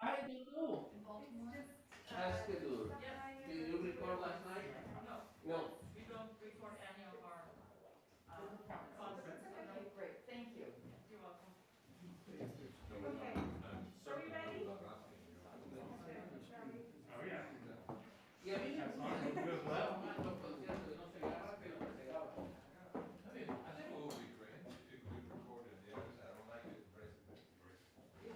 I don't know. In Baltimore? Ask Edur. Yes. Did you record last night? No. No. We don't record any of our conferences. Okay, great, thank you. You're welcome. Okay, are we ready? Oh, yeah. Y a mí me That's fine. You as well. los conciertos que no se graban, pero que se graban. I think it would be great if you could record it. The others, I don't like it.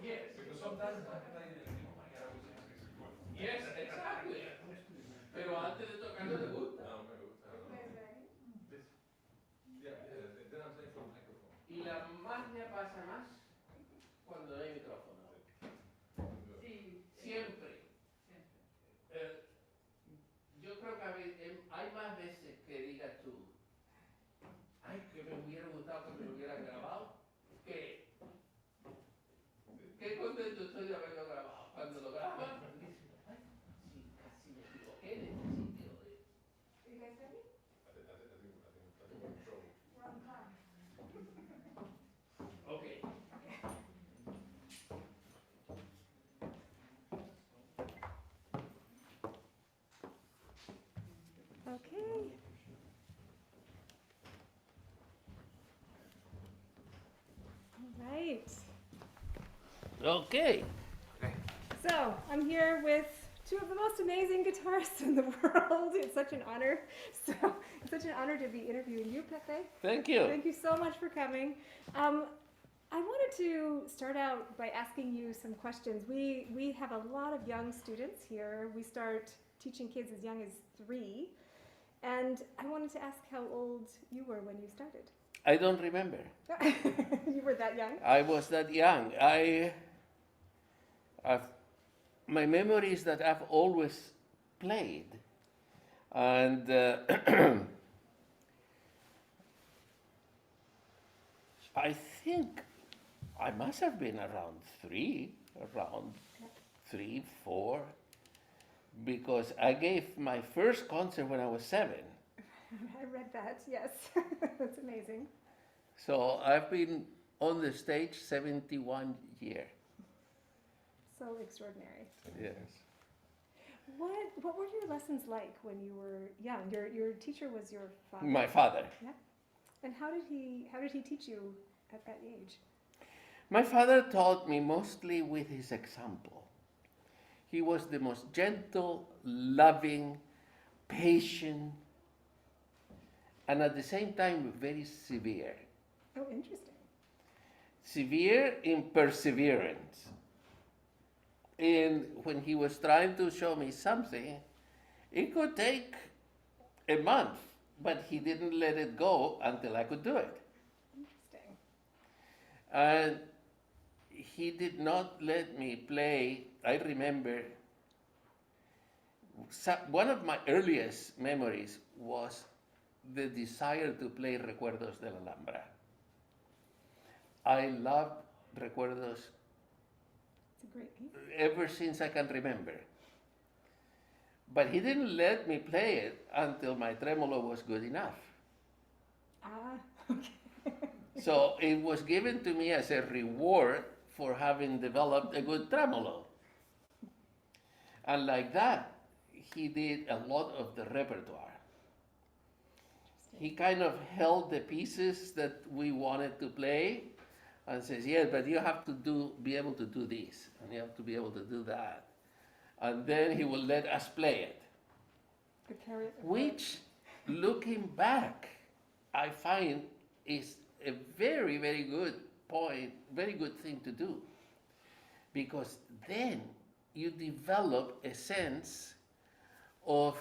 Yes. Because sometimes I play it and, oh my God, I was actually recording. Yes, exactly. Pero antes de tocar no te gusta. No, me gusta. Yeah, then I'm playing from microphone. Y la magia pasa más cuando no hay micrófono. Sí. Siempre. Siempre. Yo creo que hay más veces que digas tú, ay, que me hubiera gustado que me lo hubieran grabado, que qué contento estoy de haberlo grabado. Cuando lo graban, dices, ay, sí, casi me equivoqué en este sitio. You guys ready? I think we're in trouble. We're on time. Okay. Okay. All right. Okay. So I'm here with two of the most amazing guitarists in the world. It's such an honor. So it's such an honor to be interviewing you, Pepe. Thank you. Thank you so much for coming. I wanted to start out by asking you some questions. We have a lot of young students here. We start teaching kids as young as 3. And I wanted to ask how old you were when you started. I don't remember. You were that young? I was that young. My memory is that I've always played, and I think I must have been around 3, 4, because I gave my first concert when I was 7. I read that, yes. That's amazing. So I've been on the stage 71 years. So extraordinary. Yes. What were your lessons like when you were young? Your teacher was your father. My father. Yeah. And how did he teach you at that age? My father taught me mostly with his example. He was the most gentle, loving, patient, and at the same time very severe. Oh, interesting. Severe in perseverance. And when he was trying to show me something, it could take a month, but he didn't let it go until I could do it. Interesting. And he did not let me play. I remember one of my earliest memories was the desire to play Recuerdos de la Alhambra. I loved Recuerdos It's a great piece. ever since I can remember. But he didn't let me play it until my tremolo was good enough. Ah, okay. So it was given to me as a reward for having developed a good tremolo. And like that, he did a lot of the repertoire. He kind of held the pieces that we wanted to play and says, yes, but you have to be able to do this, and you have to be able to do that. And then he will let us play it. Which, looking back, I find is a very, very good point, very good thing to do. Because then you develop a sense of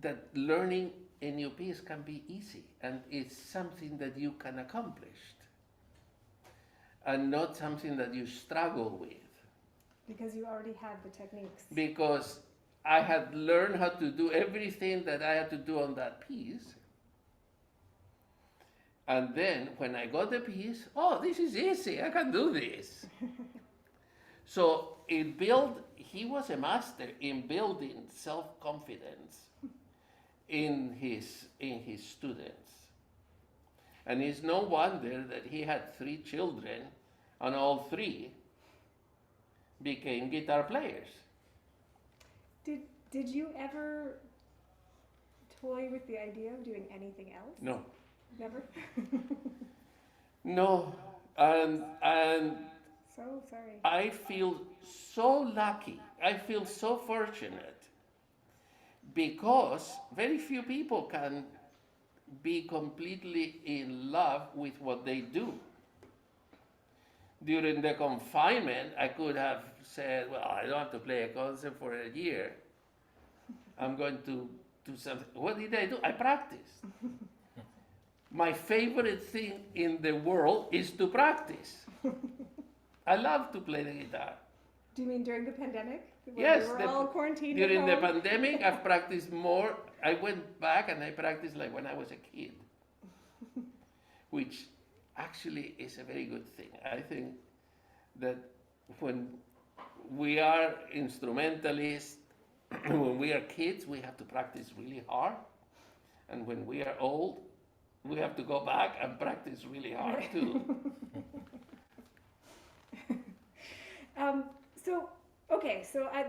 that learning a new piece can be easy, and it's something that you can accomplish, and not something that you struggle with. Because you already had the techniques. Because I had learned how to do everything that I had to do on that piece. And then when I got the piece, oh, this is easy, I can do this. So he was a master in building self-confidence in his students. And it's no wonder that he had 3 children and all three became guitar players. Did you ever toy with the idea of doing anything else? No, Never? no, and So sorry. I feel so lucky. I feel so fortunate because very few people can be completely in love with what they do. During the confinement, I could have said, well, I don't have to play a concert for a year. I'm going to do something. What did I do? I practiced. My favorite thing in the world is to practice. I love to play the guitar. Do you mean during the pandemic? When Yes, we were all quarantined during the at home? pandemic, I've practiced more. I went back and I practiced like when I was a kid, which actually is a very good thing. I think that when we are instrumentalists, when we are kids, we have to practice really hard. And when we are old, we have to go back and practice really hard too.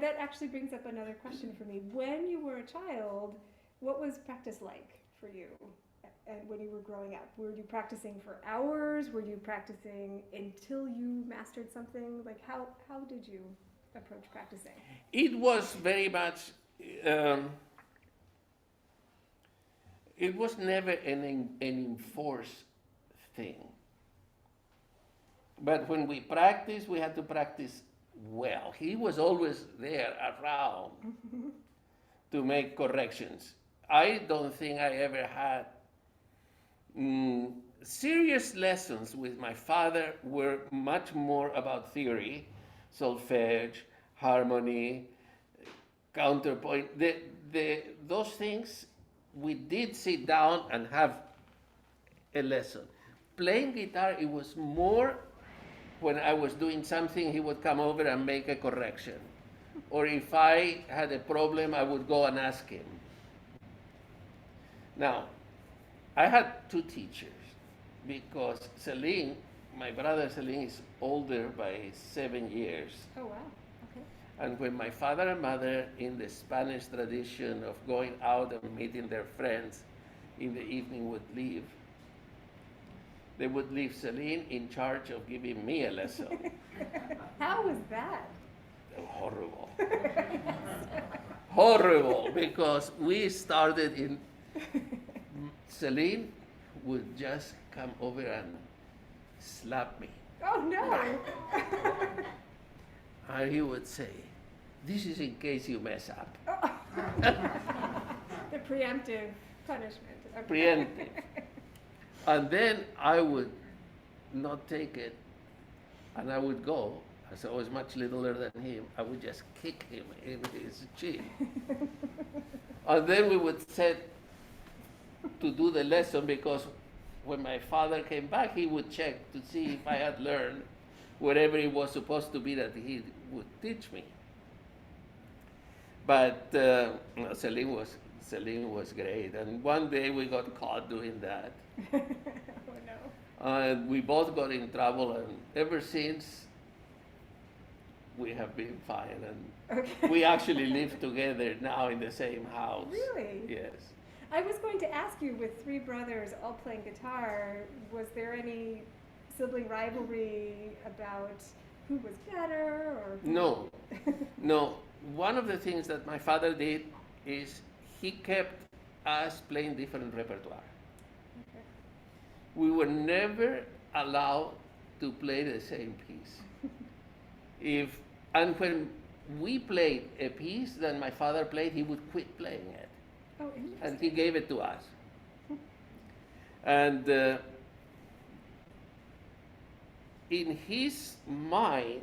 That actually brings up another question for me. When you were a child, what was practice like for you? And when you were growing up, were you practicing for hours? Were you practicing until you mastered something? Like how did you approach practicing? It was very much, it was never an enforced thing. But when we practiced, we had to practice well. He was always there around to make corrections. I don't think I ever had serious lessons with my father were much more about theory, solfege, harmony, counterpoint. Those things, we did sit down and have a lesson. Playing guitar, it was more when I was doing something, he would come over and make a correction. Or if I had a problem, I would go and ask him. Now, I had two teachers because Celine, my brother Celine, is older by 7 years. Oh, wow. Okay. And when my father and mother, in the Spanish tradition of going out and meeting their friends in the evening, would leave, they would leave Celine in charge of giving me a lesson. How was that? Horrible. Horrible, because we started in, Celine would just come over and slap me. Oh, no. And he would say, this is in case you mess up. The preemptive punishment. Okay. Preemptive. And then I would not take it, and I would go, as I was much littler than him, I would just kick him in his chin. And then we would set to do the lesson, because when my father came back, he would check to see if I had learned whatever it was supposed to be that he would teach me. But Celine was great, and one day we got caught doing that. Oh, no. And we both got in trouble, and ever since, we have been fine. And Okay. we actually live together now in the same house. Really? Yes. I was going to ask you, with three brothers all playing guitar, was there any sibling rivalry about who was better or? No, no. One of the things that my father did is he kept us playing different repertoire. Okay. We were never allowed to play the same piece. And when we played a piece that my father played, he would quit playing it. Oh, interesting. And he gave it to us. And in his mind,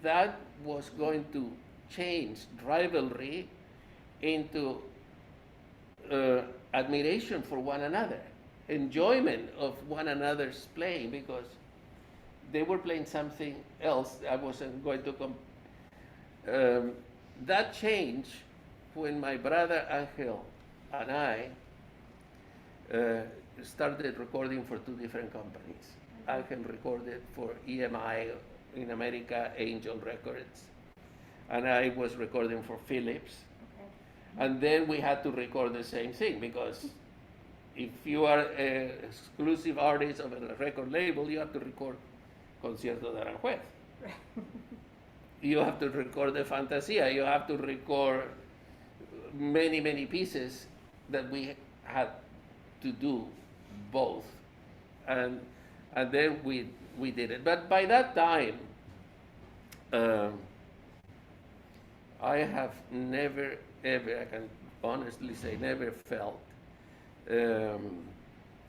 that was going to change rivalry into admiration for one another, enjoyment of one another's playing, because they were playing something else. I wasn't going to that changed when my brother Angel and I started recording for two different companies. I can record it for EMI in America, Angel Records, and I was recording for Philips. Okay. And then we had to record the same thing because if you are an exclusive artist of a record label, you have to record Concierto de Aranjuez. You have to record the Fantasia. You have to record many, many pieces that we had to do both. And then we did it. But by that time, I have never, ever, I can honestly say, never felt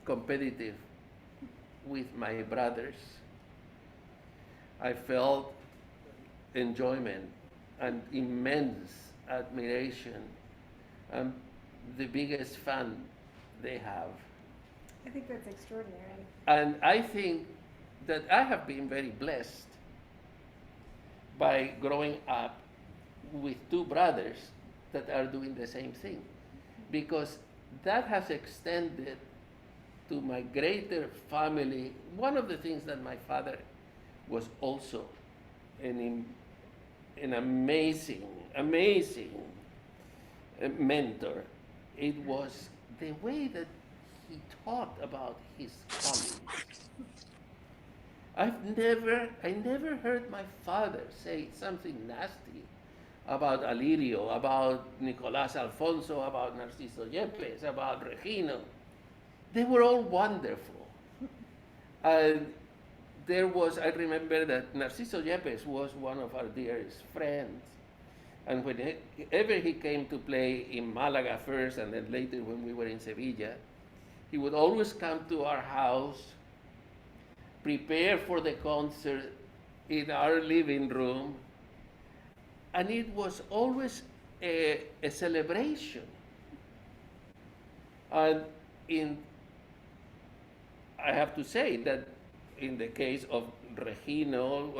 competitive with my brothers. I felt enjoyment and immense admiration and the biggest fun they have. I think that's extraordinary. And I think that I have been very blessed by growing up with two brothers that are doing the same thing, because that has extended to my greater family. One of the things that my father was also an amazing mentor. It was the way that he taught about his colleagues. I never heard my father say something nasty about Alirio, about Nicolás Alfonso, about Narciso Yepes, about Regino. They were all wonderful. And I remember that Narciso Yepes was one of our dearest friends. And whenever he came to play in Malaga first, and then later when we were in Sevilla, he would always come to our house, prepare for the concert in our living room, and it was always a celebration. And I have to say that in the case of Regino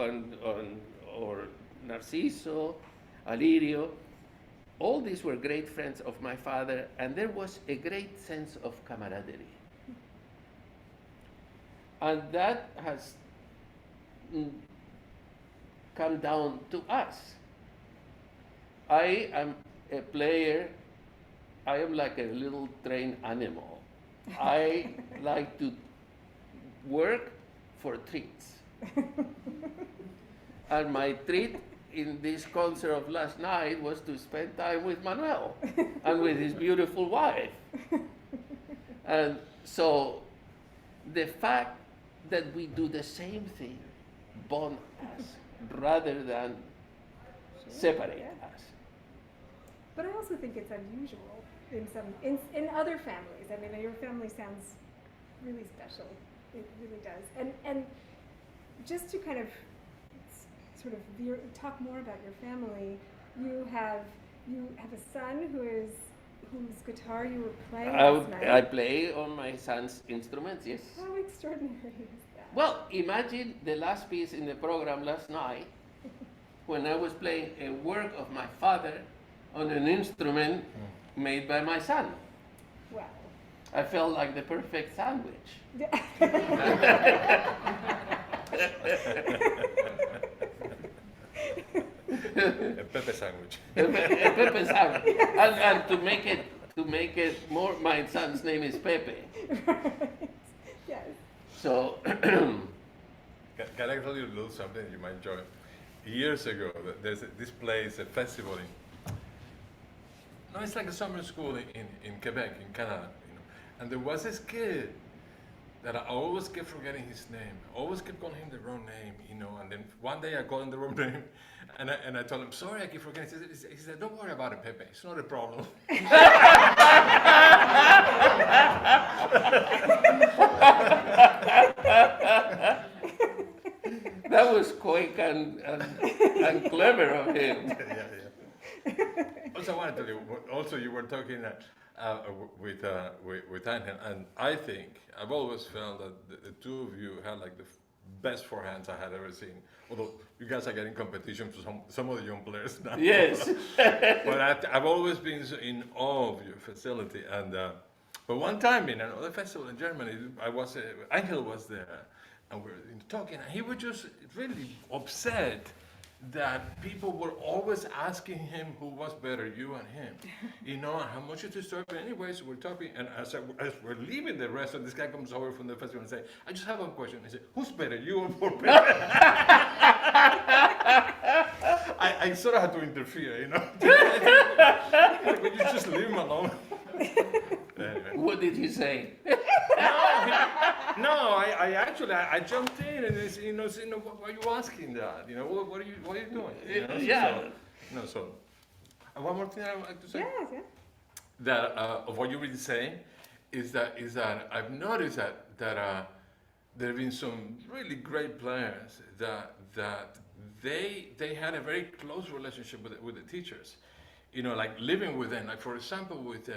or Narciso, Alirio, all these were great friends of my father, and there was a great sense of camaraderie. And that has come down to us. I am a player. I am like a little trained animal. I like to work for treats. And my treat in this concert of last night was to spend time with Manuel and with his beautiful wife. And so the fact that we do the same thing bond us rather than separate us. But I also think it's unusual in other families. I mean, your family sounds really special. It really does. And just to kind of sort of talk more about your family, you have a son whose guitar you were playing last night. I play on my son's instruments, yes. How extraordinary is that? Well, imagine the last piece in the program last night when I was playing a work of my father on an instrument made by my son. Wow. I felt like the perfect sandwich. A Pepe sandwich. a Pepe sandwich. And to make it more, my son's name is Pepe. Right. Yes. So Can I tell you a little something you might enjoy? Years ago, there's this place, a festival no, it's like a summer school in Quebec, in Canada, And there was this kid that I always kept forgetting his name. I always kept calling him the wrong name, And then one day I called him the wrong name, and I told him, sorry, I keep forgetting. He said, don't worry about it, Pepe. It's not a problem. that was quick and clever of him. Yeah. Also, I want to tell you. Also, you were talking with Angel, and I think I've always felt that the two of you had like the best forehands I had ever seen. Although you guys are getting competition for some of the young players now. Yes. But I've always been in awe of your facility. And but one time in another festival in Germany, Angel was there and we're talking, and he was just really upset that people were always asking him who was better, you and him. You know, and how much it is talking. Anyways, we're talking, and as we're leaving the restaurant, this guy comes over from the festival and says, I just have one question. He said, who's better, you or Pepe? I sort of had to interfere, you know. Could you just leave him alone? Anyway. What did he say? No, I actually jumped in and it's, you know, why are you asking that? You know, what are you doing? You know? Yeah. So, one more thing I would like to say. Yes, yeah. That of what you were saying is that I've noticed that there have been some really great players that they had a very close relationship with the teachers. You know, like living with them. Like for example, with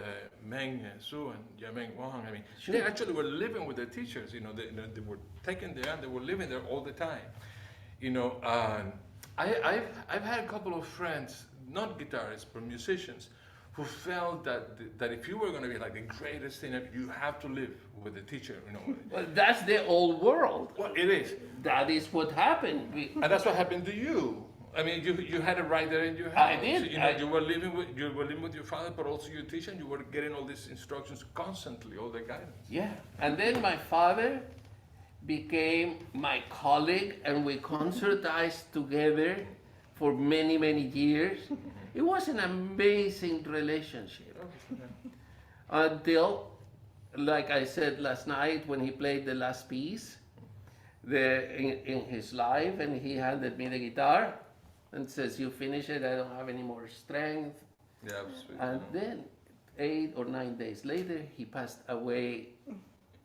Meng Su and Yameng Wang. I mean, Sure. they actually were living with the teachers. You know, they were taken there and they were living there all the time. You know, I've had a couple of friends, not guitarists but musicians, who felt that if you were going to be like the greatest thing, you have to live with the teacher. You know. Well, that's the old world. Well, it is, That is what happened. and that's what happened to you. I mean, you had it right there in your house. I did. So, you know, you were living with your father, but also your teacher, and you were getting all these instructions constantly, all the guidance. Yeah. And then my father became my colleague, and we concertized together for many, many years. It was an amazing relationship until, like I said last night, when he played the last piece in his life, and he handed me the guitar and says, you finish it, I don't have any more strength. Yeah, absolutely. And then 8 or 9 days later, he passed away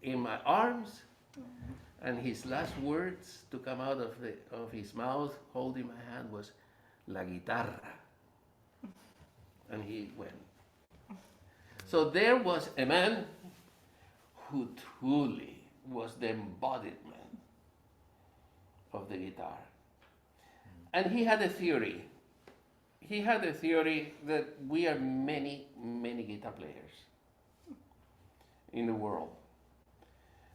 in my arms. And his last words to come out of his mouth, holding my hand, was "La guitarra," and he went. So there was a man who truly was the embodiment of the guitar, and he had a theory. He had a theory that we are many, many guitar players in the world,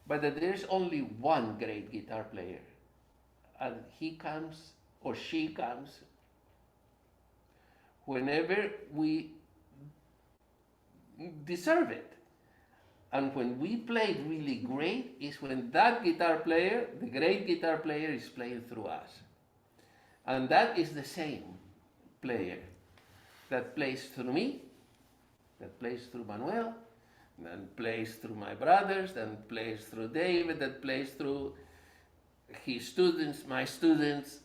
but that there's only one great guitar player, and he comes or she comes whenever we deserve it. And when we play really great is when that guitar player, the great guitar player, is playing through us. And that is the same player that plays through me, that plays through Manuel, and plays through my brothers, and plays through David, that plays through his students, my students,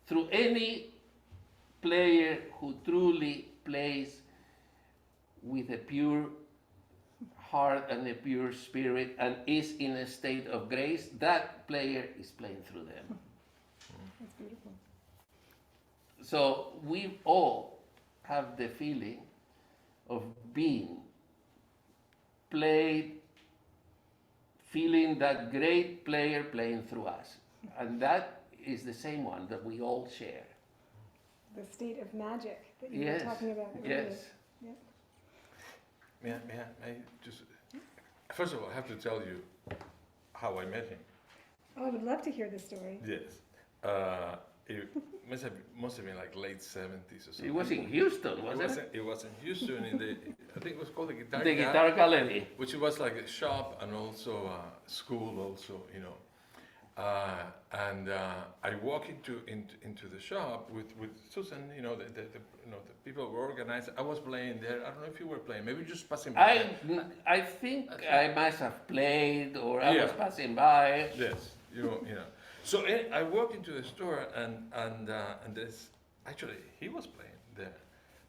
through any player who truly plays with a pure heart and a pure spirit and is in a state of grace, that player is playing through them. That's beautiful. So we all have the feeling of being played, feeling that great player playing through us. And that is the same one that we all share. The state of magic that you Yes, were talking about earlier. yes. Yeah. I just, first of all, I have to tell you how I met him. Oh, I would love to hear the story. Yes. It must have been like late 70s or something. It was in Houston, wasn't it? It was in Houston, I think it was called the Guitar The Gap, Guitar Gallery. which was like a shop and also a school also, you know. I walk into the shop with Susan, you know, the people who were organized. I was playing there. I don't know if you were playing. Maybe just passing by. I think I must have played, or I was Yeah. passing by. Yes, you know. So I walked into the store and there's actually he was playing there,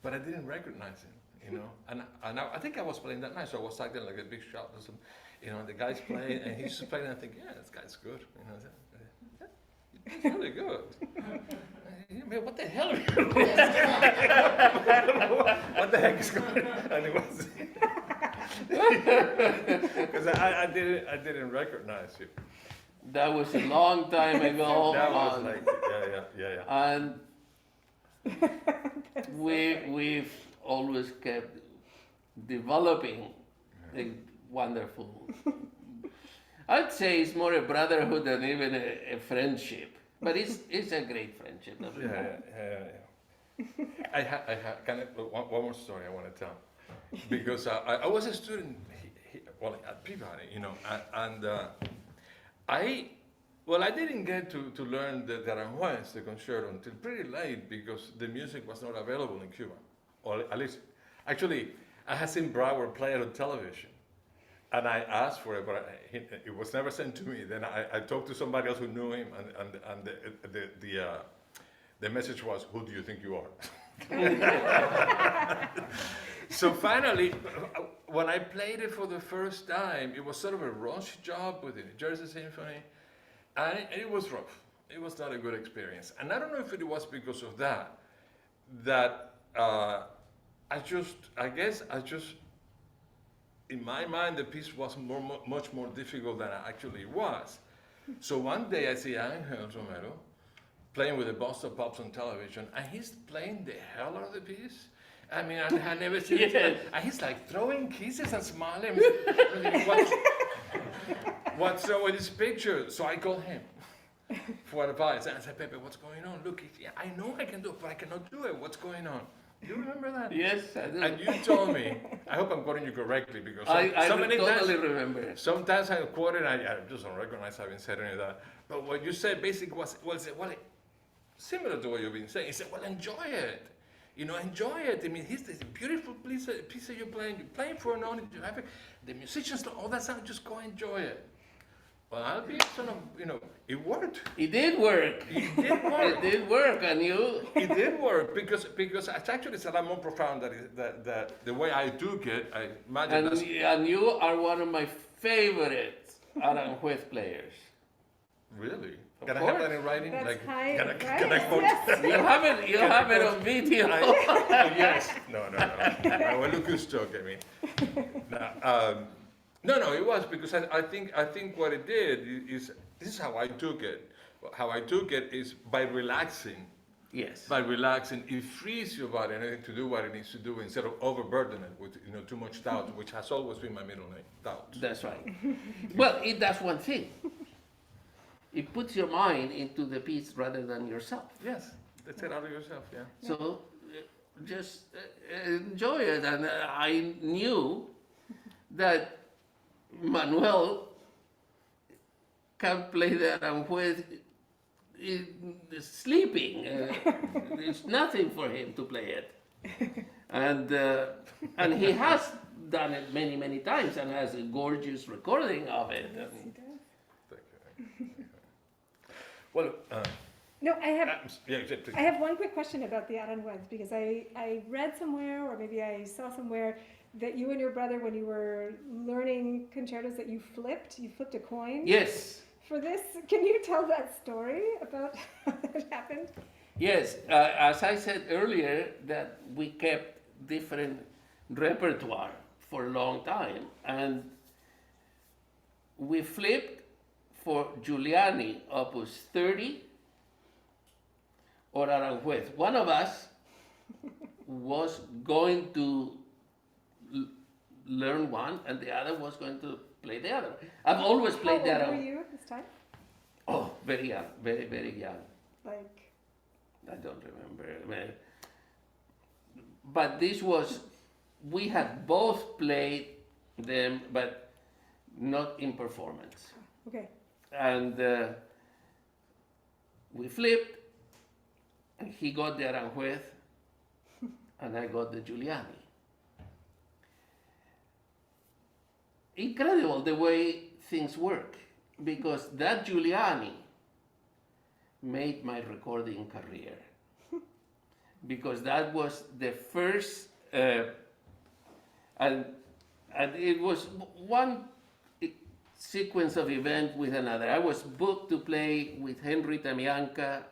but I didn't recognize him, you know. And I think I was playing that night, so I was acting like a big shot or something. You know, the guy's playing and he's just playing, and I think, yeah, this guy's good. You know, he's really good. Man, what the hell are you doing? What the heck is going on? And it was because I didn't recognize you. That was a long time ago. That was like, yeah. And we've always kept developing a wonderful. I'd say it's more a brotherhood than even a friendship. But it's a great friendship. I have kind of one more story I want to tell, because I was a student, well, at Peabody, you know, and I didn't get to learn the Aranjuez, the concerto, until pretty late, because the music was not available in Cuba, or at least, actually, I had seen Brower play it on television, and I asked for it, but it was never sent to me. Then I talked to somebody else who knew him, and the message was, "Who do you think you are?" So finally, when I played it for the first time, it was sort of a rush job with the New Jersey Symphony, and it was rough. It was not a good experience. And I don't know if it was because of that I guess, in my mind, the piece was much more difficult than it actually was. So one day I see Angel Romero playing with the Boston Pops on television, and he's playing the hell out of the piece. I mean, I had never seen it. And he's like throwing kisses and smiling. What's wrong with this picture? So I called him for advice. And I said, Pepe, what's going on? Look, I know I can do it, but I cannot do it. What's going on? You remember that? Yes, I do. And you told me, I hope I'm quoting you correctly, because I many totally times, remember it. sometimes I quote it, I just don't recognize having said any of that. But what you said basically was similar to what you've been saying. He said, well, enjoy it. You know, enjoy it. I mean, here's this beautiful piece that you're playing for an audience. You have it. The musicians, all that sound, just go enjoy it. Well, I'll be sort of, you know, it worked. It did work. It did work. It did work, and you. It did work, because it's actually a lot more profound that the way I took it. I imagine And you are one of my favorite Aranjuez players. Really? Of Can I course. have that in writing? That's Like, high can I praise, quote? yes. You have it on video. Yes. No. I will look who's talking. I mean, no. It was because I think what it did is, this is how I took it. How I took it is by relaxing. Yes. By relaxing, it frees your body and to do what it needs to do, instead of overburdening it with too much doubt, which has always been my middle name, doubt. That's right. Well, it does one thing. It puts your mind into the piece rather than yourself. Yes, that's it out of yourself. Yeah. So just enjoy it. And I knew that Manuel can play the Aranjuez sleeping. It's nothing for him to play it. And he has done it many, many times and has a gorgeous recording of it. Yes, he does. Thank you. Well, No, yeah, please. I have one quick question about the Aranjuez, because I read somewhere, or maybe I saw somewhere, that you and your brother, when you were learning concertos, that you flipped a coin. Yes. For this, can you tell that story about how that happened? Yes, as I said earlier, that we kept different repertoire for a long time, and we flipped for Giuliani, Opus 30, or Aranjuez. One of us was going to learn one, and the other was going to play the other. I've always played the How other. old were you at this time? Oh, very young, very, very young. Like, I don't remember. But this was, we had both played them, but not in performance. okay. And we flipped, and he got the Aranjuez, and I got the Giuliani. Incredible the way things work, because that Giuliani made my recording career. Because that was the first, and it was one sequence of events with another. I was booked to play with Henry Tamianka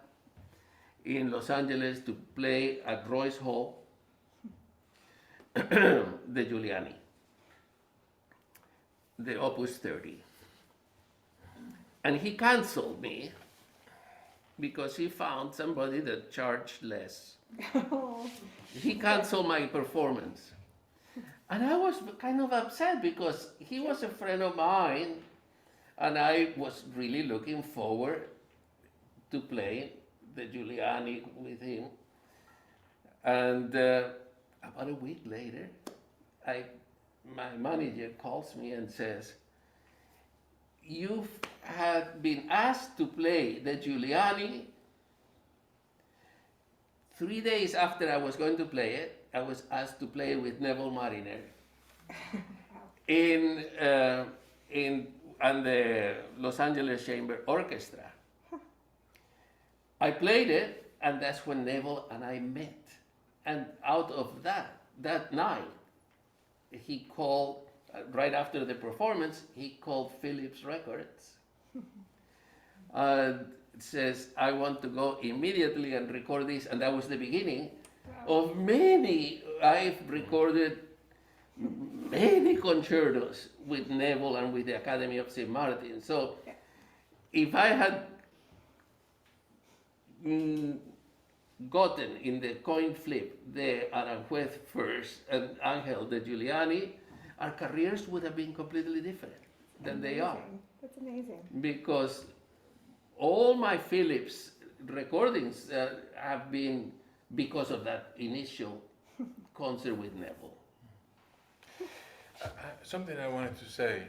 in Los Angeles to play at Royce Hall, the Giuliani, the Opus 30. And he canceled me because he found somebody that charged less. Oh, He canceled my performance. And I was kind of upset because he was a friend of mine, And I was really looking forward to playing the Giuliani with him. And about a week later, my manager calls me and says, "You've had been asked to play the Giuliani." 3 days after I was going to play it, I was asked to play with Neville Mariner in the Los Angeles Chamber Orchestra. I played it, and that's when Neville and I met. And out of that night, he called, right after the performance, he called Philips Records. It says, "I want to go immediately and record this." And that was the beginning of many. I've recorded many concertos with Neville and with the Academy of St. Martin. So if I had gotten in the coin flip the Aranjuez first and Angel the Giuliani, our careers would have been completely different than they are. That's amazing. Because all my Philips recordings have been because of that initial concert with Neville. Something I wanted to say,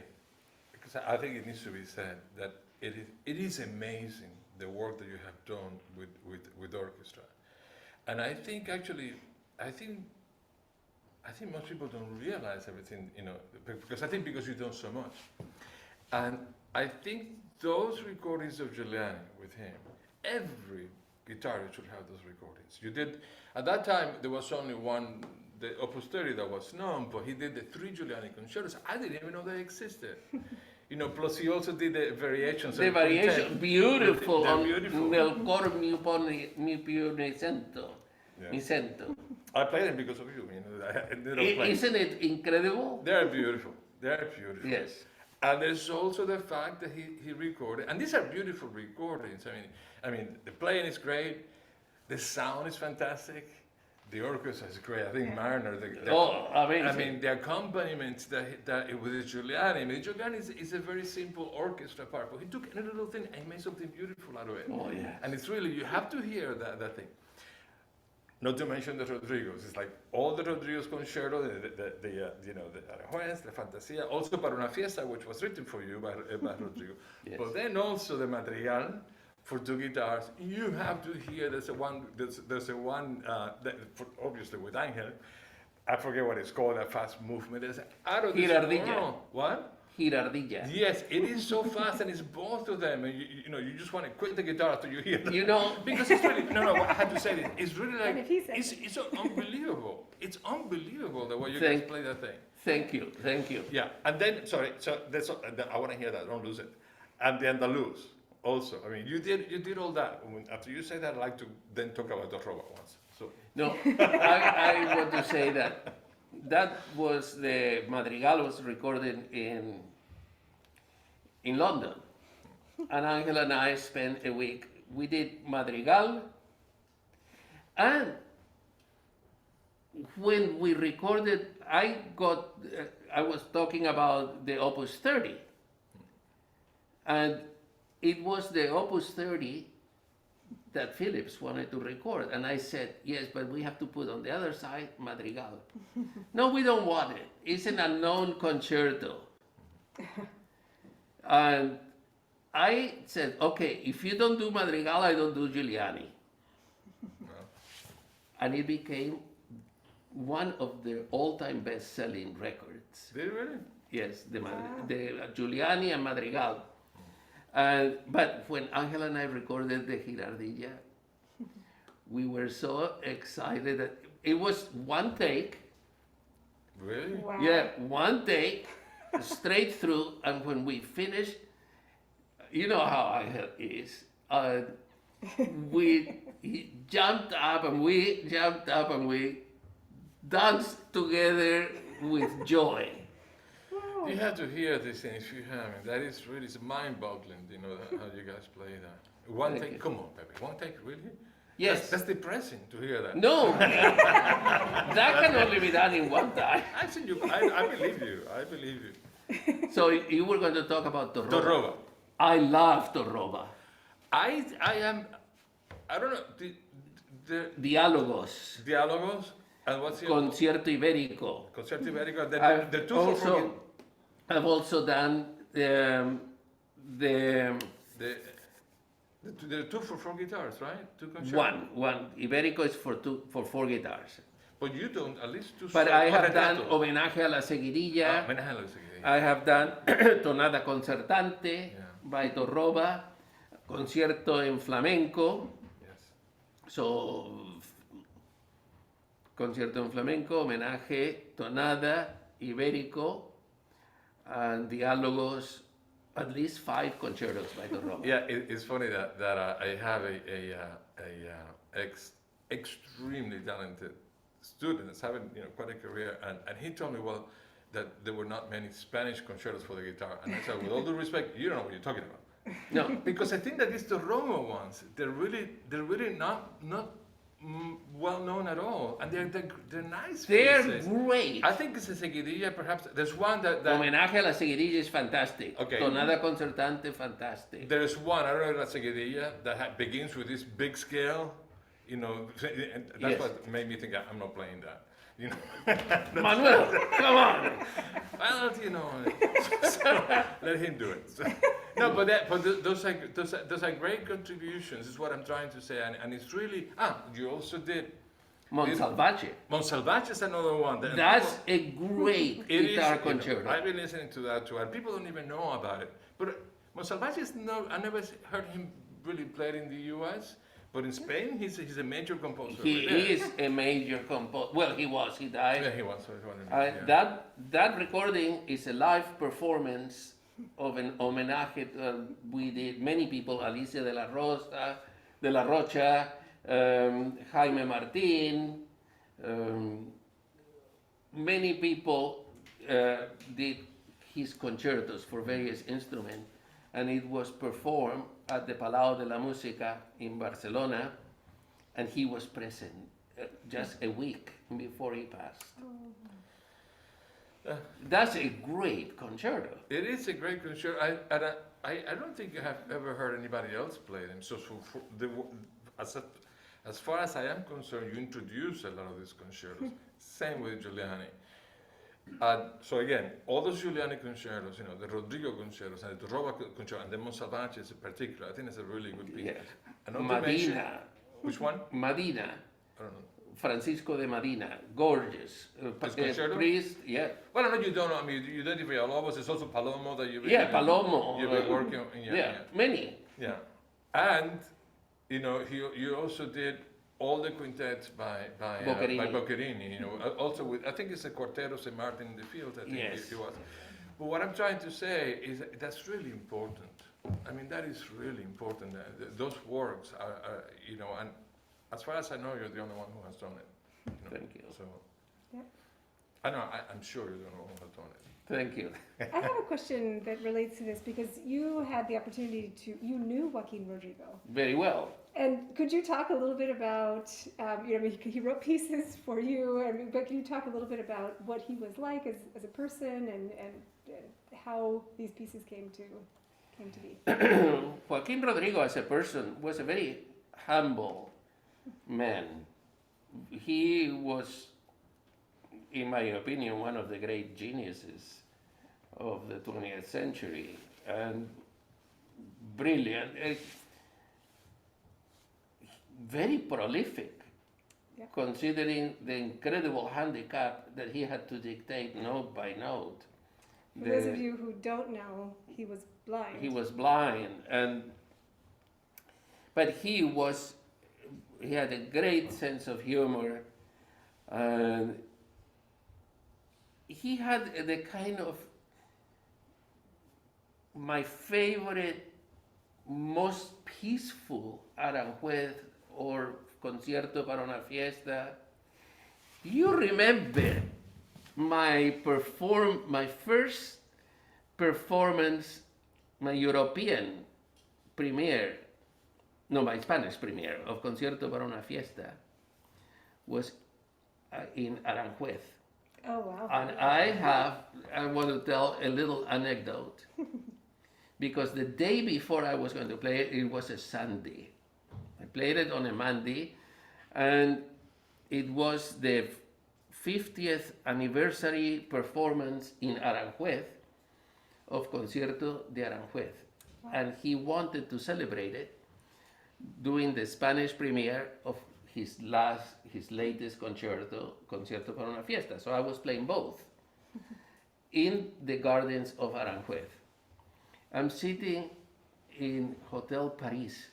because I think it needs to be said, that it is amazing the work that you have done with orchestra. And I think actually, I think most people don't realize everything, because you've done so much. And I think those recordings of Giuliani with him, every guitarist should have those recordings. You did, at that time, there was only one, the Opus 30 that was known, but he did the 3 Giuliani concertos. I didn't even know they existed. Plus he also did the variations. The variation, beautiful, They're on beautiful. Nel cor mi più mi sento. Yeah. Mi sento. I played them because of you. They don't play. Isn't it incredible? They're beautiful. They're beautiful. Yes. And there's also the fact that he recorded, and these are beautiful recordings. I mean, the playing is great, the sound is fantastic, the orchestra is great. I think Mariner, Amazing. the accompaniments that with the Giuliani. Giuliani is a very simple orchestra part, but he took any little thing and he made something beautiful out of it. Oh, yes. And it's really, you have to hear that thing. Not to mention the Rodrigos. It's like all the Rodrigos concerto, the Aranjuez, the Fantasia, also para una fiesta, which was written for you by Rodrigo. Yes. But then also the Madrigal for 2 guitars. You have to hear. There's a one obviously with Angel. I forget what it's called. That fast movement. It's out of this world. What? Girardilla. Yes, it is so fast, and it's both of them, and you just want to quit the guitar after you hear that. Because it's really I had to say this. It's really like it's so unbelievable. It's unbelievable the way you guys play that thing. Thank you. Yeah, and then sorry, so that's I want to hear that. Don't lose it. And the Andaluz also. I mean, you did all that. After you say that, I'd like to then talk about the robot once. So No, I want to say that was the Madrigal was recorded in London, and Angel and I spent a week. We did Madrigal, and when we recorded, I was talking about the Opus 30, and it was the Opus 30 that Philips wanted to record, and I said, yes, but we have to put on the other side Madrigal. No, we don't want it. It's an unknown concerto. And I said, okay, if you don't do Madrigal, I don't do Giuliani. And it became one of their all-time best-selling records. Did it really? Yes, the Giuliani and Madrigal. But when Angel and I recorded the Girardilla, we were so excited that it was one take. Really? Wow. Yeah, one take, straight through. And when we finished, you know how Angel is. He jumped up and we jumped up and we danced together with joy. You have to hear this thing if you haven't. That is really mind-boggling, how you guys play that. One Thank take, you. come on, Pepe, one take, really? Yes. That's depressing to hear that. No, that can only be done in one time. I believe you. So you were going to talk about Torroba. Torroba. I love Torroba. I don't know, the Diálogos, diálogos, and what's the Concierto Ibérico. Concierto Ibérico, the two also, I've also done the the two for four guitars, right? Two concertos. one. Ibérico is for 4 guitars. But you don't, at least two. But I have done Retrato. Homenaje a la Seguidilla. Homenaje a la Seguidilla. I have done Tonada Concertante Yeah. by Torroba, Concierto en Flamenco. Yes. So, Concierto en Flamenco, Homenaje, Tonada, Ibérico, and Diálogos, at least 5 concertos by Torroba. Yeah, it's funny that I have a extremely talented student that's having quite a career, and he told me, well, that there were not many Spanish concertos for the guitar, and I said, with all due respect, you don't know what you're talking about. No, Because I think that these Torroba ones, they're really not well known at all, and they're nice they're pieces. great. I think it's a Seguidilla, perhaps. There's one that Homenaje a la Seguidilla is fantastic. Okay. Tonada Concertante, fantastic. there's one, I don't know if that's Seguidilla, that begins with this big scale, and that's Yes. what made me think I'm not playing that. Manuel, come on. Well, so let him do it. So, no, but those are great contributions. Is what I'm trying to say, and it's really you also did Monsalvaje. Monsalvaje is another one. that That's people- a great it is, guitar concerto. I've been listening to that too, and people don't even know about it. But Monsalvaje is I never heard him really played in the U.S. But in Spain, he's a major composer. He over there. is a major composer. Well, he was. He died. Yeah, he was. So yeah. That recording is a live performance of an homenaje. We did many people: Alicia de la Rocha, Jaime Martin. Many people did his concertos for various instruments, and it was performed at the Palau de la Música in Barcelona, and he was present just a week before he passed. That's a great concerto. It is a great concerto. I don't think I have ever heard anybody else play them. So as far as I am concerned, you introduce a lot of these concertos. Same with Giuliani. So again, all those Giuliani concertos, the Rodrigo concertos, and the Torroba concerto, and the Monsalvaje in particular, I think it's a really good piece. Yes. And not to mention- Medina, Which one? Medina, I don't know. Francisco de Medina, gorgeous. His concerto? Priest, yeah. Well, no, you don't know. I mean, you don't even Villalobos. It's also Palomo that you've been. Yeah, Palomo. You've been working on. Yeah. Many. Yeah. And, you also did all the quintets by Boccherini, also with, I think it's a Quarteto St. Martin in the Fields, I think Yes. it was. But what I'm trying to say is that's really important. I mean, that is really important. Those works are, and as far as I know, you're the only one who has done it. Thank you. So, Yep. I know, I'm sure you're the only one who has done it. Thank you. I have a question that relates to this because you had the opportunity you knew Joaquin Rodrigo. Very well. And could you talk a little bit about, he wrote pieces for you, but can you talk a little bit about what he was like as a person and how these pieces came to be? Joaquin Rodrigo as a person was a very humble man. He was, in my opinion, one of the great geniuses of the 20th century, and brilliant, very prolific, Yeah. considering the incredible handicap that he had to dictate note by note. For those of you who don't know, he was blind. He was blind, but he had a great sense of humor, and he had the kind of my favorite, most peaceful Aranjuez or Concierto para una Fiesta. Do you remember my first performance, my European premiere, no, my Spanish premiere of Concierto para una Fiesta was in Aranjuez. Oh, wow. And I want to tell a little anecdote. Because the day before I was going to play it, it was a Sunday. I played it on a Monday, and it was the 50th anniversary performance in Aranjuez of Concierto de Aranjuez. Wow. And he wanted to celebrate it doing the Spanish premiere of his latest Concierto para una Fiesta. So I was playing both in the gardens of Aranjuez. I'm sitting in Hotel Paris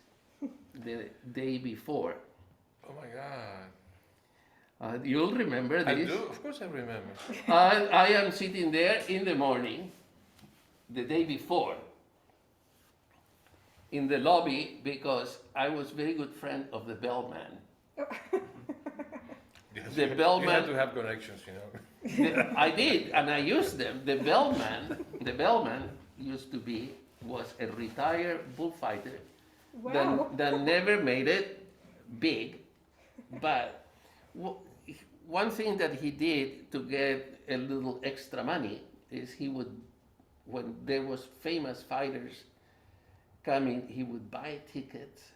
the day before. Oh my God. You'll remember I this. do, of course I remember. I am sitting there in the morning, the day before, in the lobby, because I was very good friend of the bellman. Yes, The you bellman- had to have connections, you know. I did, and I used them. The bellman was a retired bullfighter Wow. that never made it big, but one thing that he did to get a little extra money is he would, when there was famous fighters coming, he would buy tickets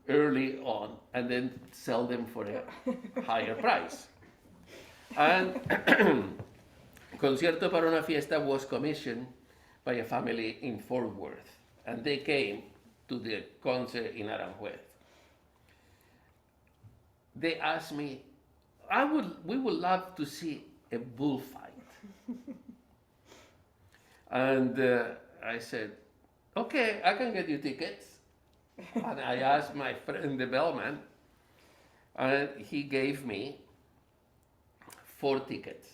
early on and then sell them for a higher price. And Concierto para una Fiesta was commissioned by a family in Fort Worth, and they came to the concert in Aranjuez. They asked me, we would love to see a bullfight. And I said, okay, I can get you tickets. And I asked my friend, the bellman, and he gave me 4 tickets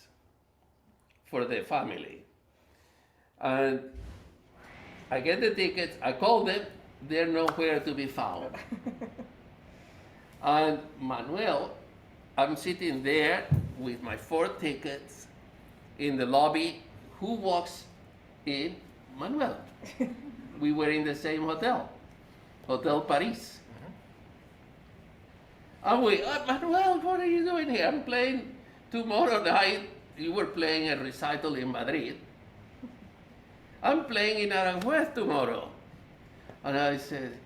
for the family. And I get the tickets, I call them, they're nowhere to be found. And Manuel, I'm sitting there with my 4 tickets in the lobby. Who walks in? Manuel. We were in the same hotel, Hotel Paris. And Manuel, what are you doing here? I'm playing tomorrow night. You were playing a recital in Madrid. I'm playing in Aranjuez tomorrow. And I said,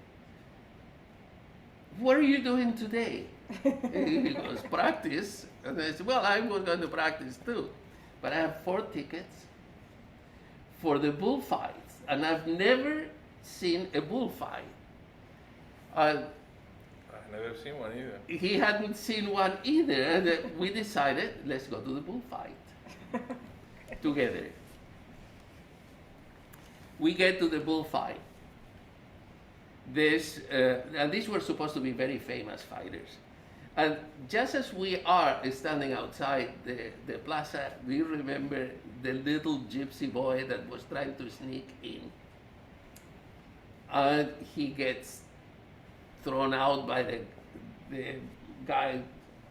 what are you doing today? He goes, practice. And I said, well, I'm going to practice too. But I have 4 tickets for the bullfights. And I've never seen a bullfight. I've never seen one either. He hadn't seen one either. And we decided, let's go to the bullfight together. We get to the bullfight. And these were supposed to be very famous fighters. And just as we are standing outside the plaza, do you remember the little gypsy boy that was trying to sneak in? And he gets thrown out by the guy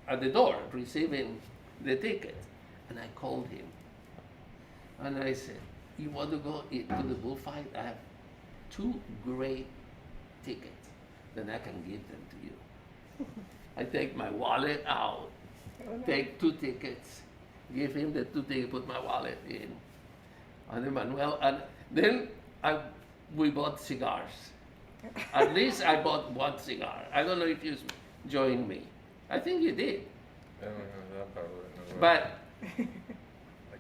at the door receiving the ticket. And I called him. And I said, you want to go to the bullfight? I have 2 great tickets. Then I can give them to you. I take my wallet out, take 2 tickets, give him the 2 tickets, put my wallet in. And then Manuel, and then we bought cigars. At least I bought 1 cigar. I don't know if you joined me. I think you did. I don't know that part. But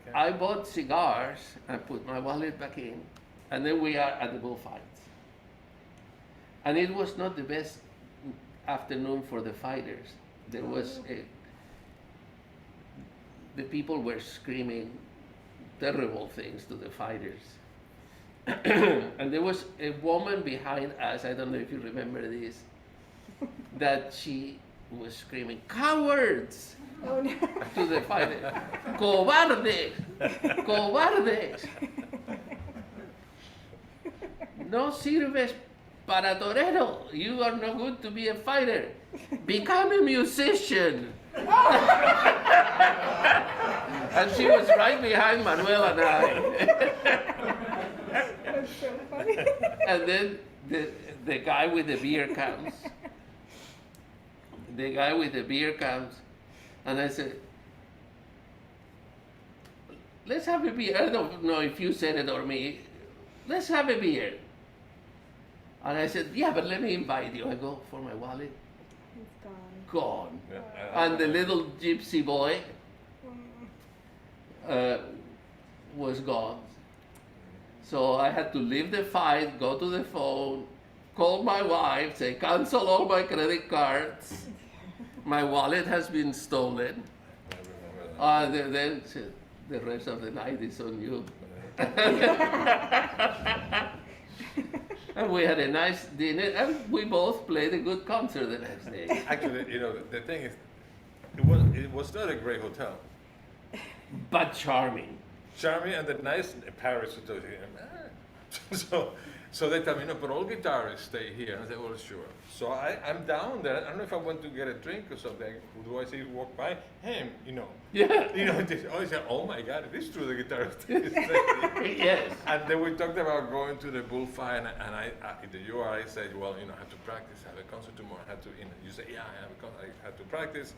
Okay. I bought cigars and put my wallet back in, and then we are at the bullfights. And it was not the best afternoon for the fighters. There was the people were screaming terrible things to the fighters. And there was a woman behind us, I don't know if you remember this, that she was screaming, cowards! Oh, no. To the fighters. Cobardes! Cobardes! No sirves para torero. You are no good to be a fighter. Become a musician. And she was right behind Manuel and I. That's so funny. And then the guy with the beer comes. The guy with the beer comes, and I said, let's have a beer. I don't know if you said it or me. Let's have a beer. And I said, yeah, but let me invite you. I go for my wallet. It's gone. Gone. Yeah, And the little gypsy boy was gone. So I had to leave the fight, go to the phone, call my wife, say, cancel all my credit cards. My wallet has been stolen. I remember that. Then the rest of the night is on you. And we had a nice dinner, and we both played a good concert the next day. Actually, you know, the thing is, it was not a great hotel. But charming. Charming and the nice Paris. So they tell me, no, but all guitarists stay here. And I said, well, sure. So I'm down there. I don't know if I want to get a drink or something. Do I see you walk by? Him, you know. Yeah. You know, they always say, oh my God, it is true, the guitarist is staying. Yes. And then we talked about going to the bullfight, and I said, well, you know, I have to practice. I have a concert tomorrow. I have to, you know, you say, yeah, I have to practice.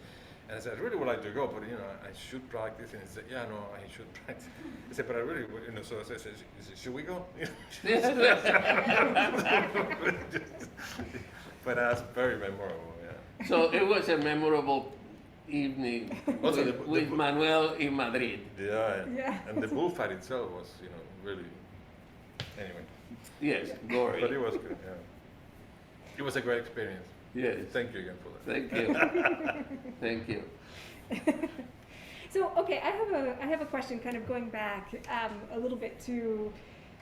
And I said, I really would like to go, but, you know, I should practice. And he said, yeah, no, I should practice. I said, but I really, you know, so I said, should we go? But that's very memorable, yeah. So it was a memorable evening Also, with Manuel in Madrid. Yeah, Yeah. and the bullfight itself was, you know, really, anyway. Yes, gory. But it was good, yeah. It was a great experience. Yes. Thank you again for that. Thank you. Thank you. So, okay, I have a question kind of going back a little bit to,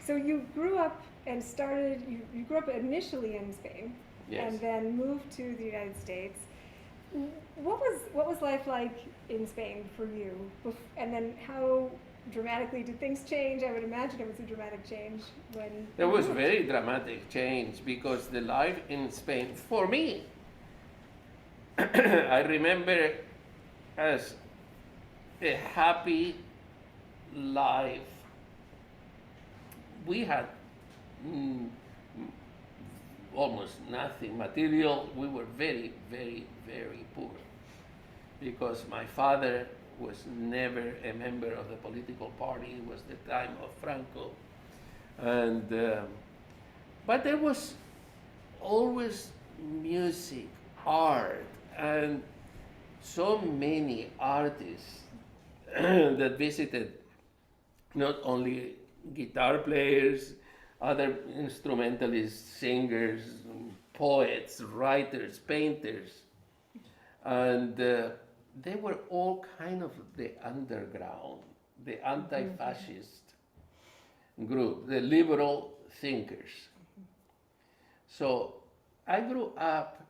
so you grew up and started, you grew up initially in Spain. Yes. And then moved to the United States. What was life like in Spain for you? And then how dramatically did things change? I would imagine it was a dramatic change when There you was moved. very dramatic change because the life in Spain, for me, I remember as a happy life. We had almost nothing material. We were very, very, very poor because my father was never a member of the political party. It was the time of Franco. And, but there was always music, art, and so many artists that visited, not only guitar players, other instrumentalists, singers, poets, writers, painters, and they were all kind of the underground, the anti-fascist group, the liberal thinkers. So I grew up,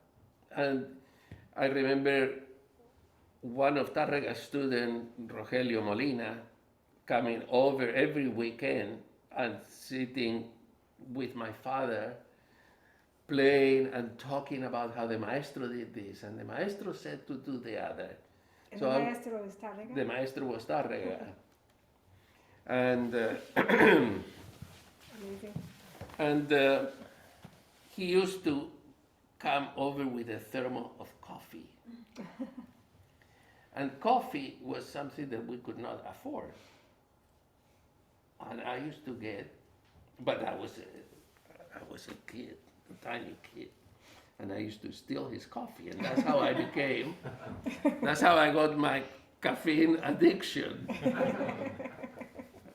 and I remember one of Tárrega's students, Rogelio Molina, coming over every weekend and sitting with my father, playing and talking about how the maestro did this and the maestro said to do the other. And So the I- maestro was Tárrega? The maestro was Tárrega. And Amazing. he used to come over with a thermo of coffee. And coffee was something that we could not afford. And I used to get, but I was a kid, a tiny kid. And I used to steal his coffee, and that's how I became, that's how I got my caffeine addiction.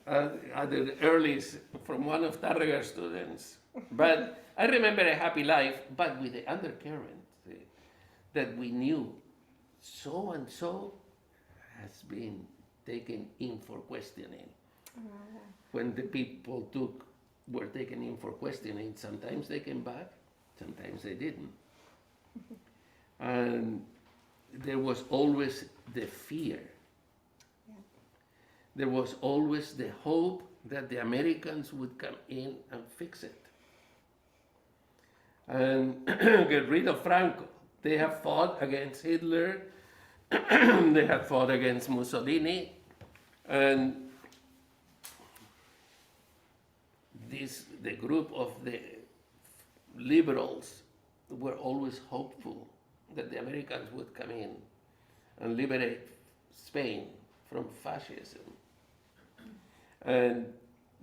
At the earliest, from one of Tárrega's students. But I remember a happy life, but with the undercurrent that we knew so and so has been taken in for questioning. When the people were taken in for questioning, sometimes they came back, sometimes they didn't. And there was always the fear. There was always the hope that the Americans would come in and fix it and get rid of Franco. They have fought against Hitler, they have fought against Mussolini, and the group of the liberals were always hopeful that the Americans would come in and liberate Spain from fascism. And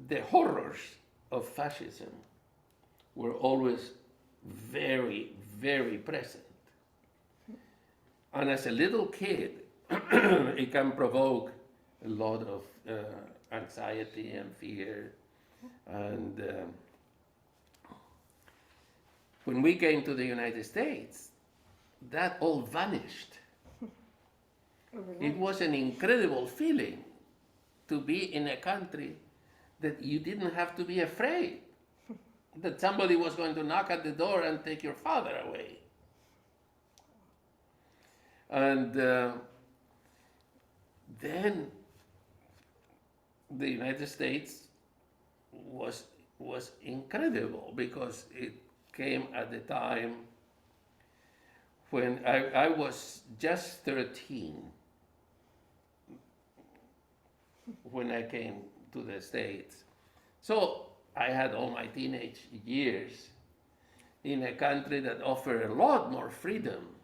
the horrors of fascism were always very, very present. And as a little kid, it can provoke a lot of anxiety and fear. And when we came to the United States, that all vanished. Overnight. It was an incredible feeling to be in a country that you didn't have to be afraid that somebody was going to knock at the door and take your father away. And then the United States was incredible because it came at the time when I was just 13 when I came to the States. So I had all my teenage years in a country that offered a lot more freedom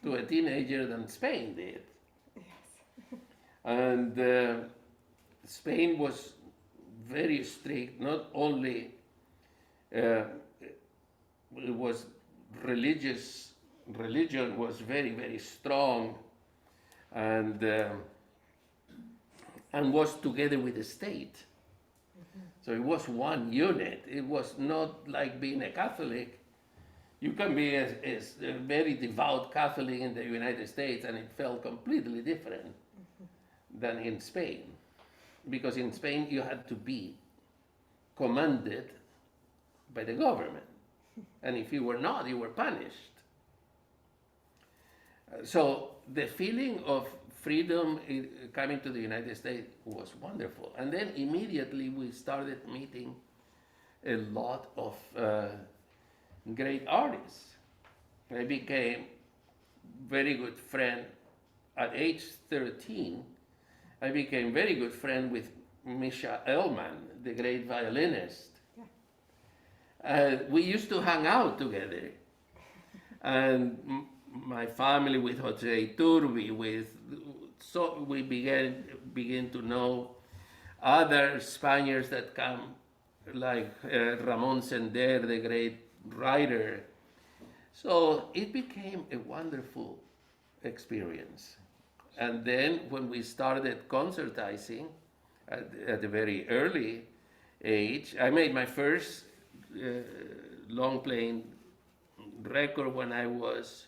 to a teenager than Spain did. Yes. And Spain was very strict, not only it was religion was very, very strong and was together with the state. So it was one unit. It was not like being a Catholic. You can be a very devout Catholic in the United States and it felt completely different than in Spain. Because in Spain you had to be commanded by the government. And if you were not, you were punished. So the feeling of freedom coming to the United States was wonderful. And then immediately we started meeting a lot of great artists. I became very good friend at age 13. I became very good friend with Misha Elman, the great violinist. We used to hang out together. And my family with Jose Turbi, so we began to know other Spaniards that come, like Ramon Sender, the great writer. So it became a wonderful experience. And then when we started concertizing at a very early age, I made my first long playing record when I was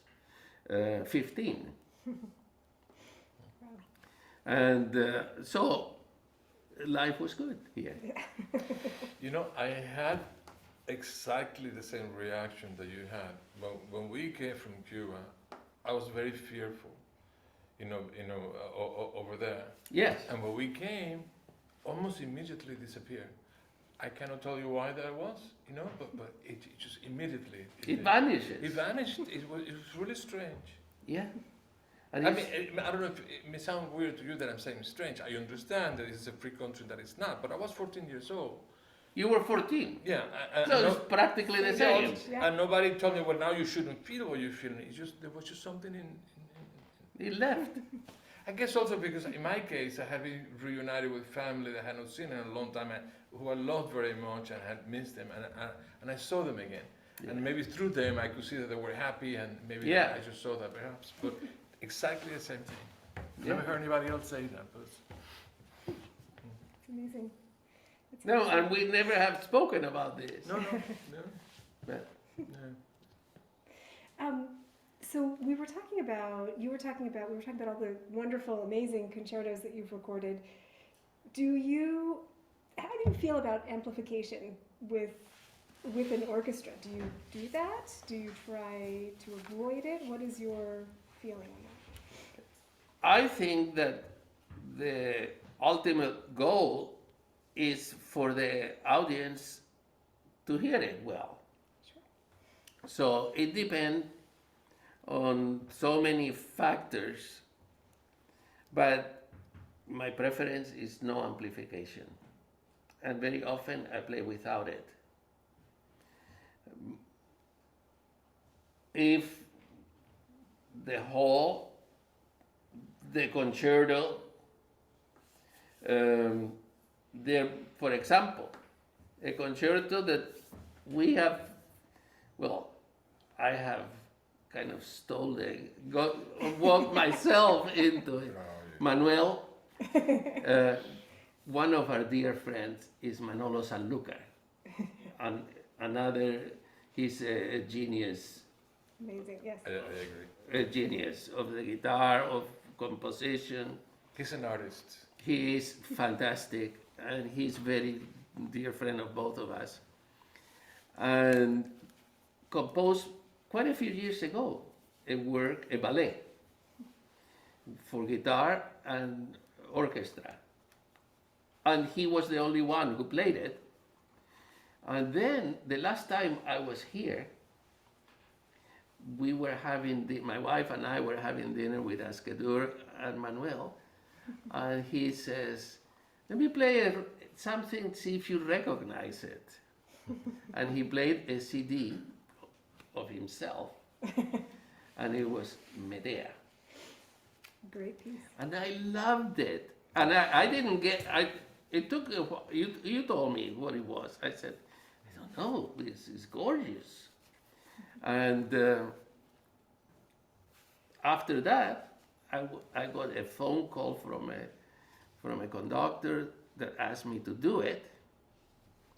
15. And so life was good here. You know, I had exactly the same reaction that you had. When we came from Cuba, I was very fearful, over there. Yes. And when we came, almost immediately disappeared. I cannot tell you why that was, but it just immediately. It vanishes. It vanished. It was really strange. Yeah. I And mean, I don't know if it may sound weird to you that I'm saying strange. I understand that it's a free country that it's not, but I was 14 years old. you were 14. Yeah. So it's practically the same. Yeah. And nobody told me, well, now you shouldn't feel what you're feeling. It's just, there was just something in It left. I guess also because in my case, I had been reunited with family that I had not seen in a long time, who I loved very much and had missed them, and I saw them again. Yeah. And maybe through them, I could see that they were happy, and maybe Yeah. I just saw that perhaps. But exactly the same thing. Yeah. Never heard anybody else say that. But It's amazing. It's No, amazing. and we never have spoken about this. no. But So we were talking about all the wonderful, amazing concertos that you've recorded. How do you feel about amplification with an orchestra? Do you do that? Do you try to avoid it? What is your feeling on that? I think that the ultimate goal is for the audience to hear it well. Sure. So it depends on so many factors, but my preference is no amplification. And very often I play without it. If the whole, the concerto there, for example, a concerto that we have, well, I have kind of walked myself into it. Manuel, one of our dear friends is Manolo Sanlúcar, and another, he's a genius, Amazing, yes. I agree. a genius of the guitar, of composition. He's an artist. He is fantastic, and he's very dear friend of both of us. And composed quite a few years ago a ballet for guitar and orchestra. And he was the only one who played it. And then the last time I was here, we were my wife and I were having dinner with Askedur and Manuel, and he says, let me play something, see if you recognize it. And he played a CD of himself, and it was Medea. Great piece. And I loved it. And I didn't get, it took a while. You told me what it was. I said, I don't know, this is gorgeous. And after that, I got a phone call from a conductor that asked me to do it.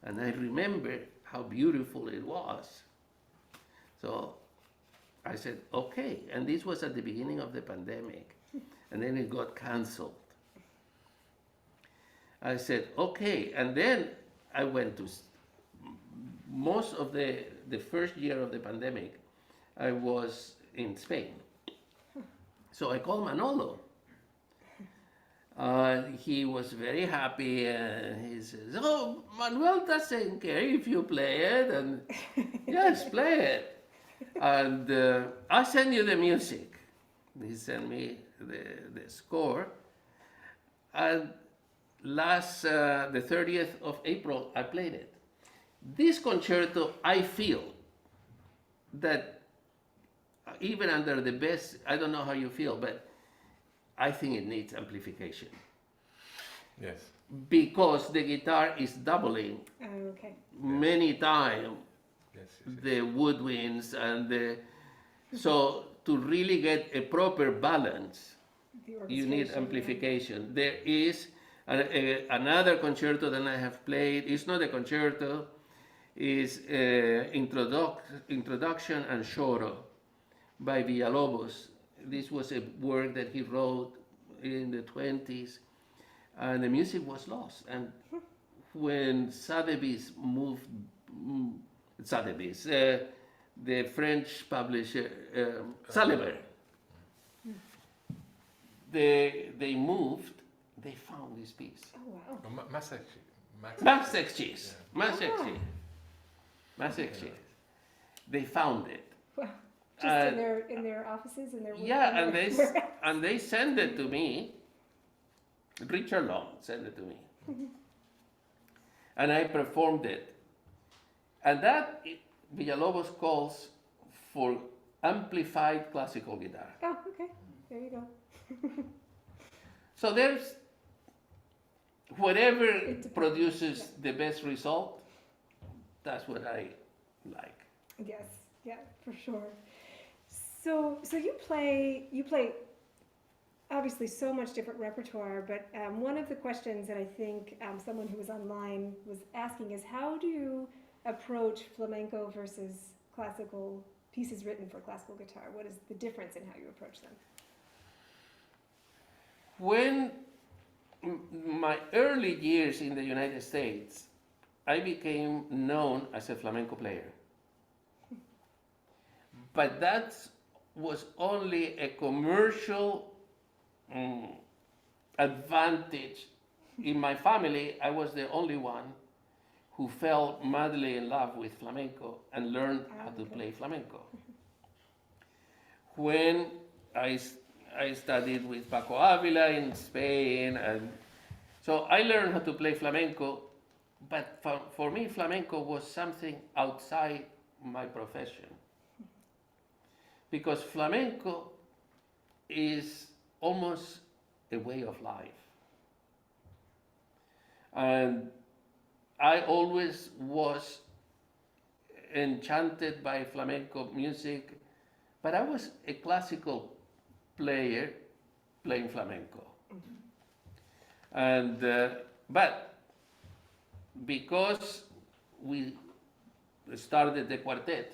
And I remember how beautiful it was. So I said, okay. And this was at the beginning of the pandemic. And then it got canceled. I said, okay. And then I went to most of the first year of the pandemic, I was in Spain. So I called Manolo. He was very happy, and he says, oh, Manuel doesn't care if you play it, and yes, play it. And I'll send you the music. He sent me the score. And the 30th of April, I played it. This concerto, I feel that even under the best, I don't know how you feel, but I think it needs amplification. Yes. Because the guitar is doubling Okay. many times Yes. the woodwinds and so to really get a proper balance, The you need orchestration, amplification. There is another concerto that I have played. It's not a concerto. It's Introduction and Choro by Villalobos. This was a work that he wrote in the 20s, and the music was lost. And when Sotheby's the French publisher, Saliver, they moved, they found this piece. Oh, wow. Masek. They found it. Wow. Just in their offices, in their Yeah, in their warehouse. and they sent it to me. Richard Long sent it to me, and I performed it. And that Villalobos calls for amplified classical guitar. Oh, okay. There you go. So there's whatever It depends. produces the best result. That's what I like. Yes, yeah, for sure. So you play obviously so much different repertoire, but one of the questions that I think someone who was online was asking is, how do you approach flamenco versus classical pieces written for classical guitar? What is the difference in how you approach them? When my early years in the United States, I became known as a flamenco player. But that was only a commercial advantage. In my family, I was the only one who fell madly in love with flamenco and learned how to play flamenco. When I studied with Paco Avila in Spain, and so I learned how to play flamenco, but for me flamenco was something outside my profession. Because flamenco is almost a way of life. And I always was enchanted by flamenco music, but I was a classical player playing flamenco. And but because we started the quartet,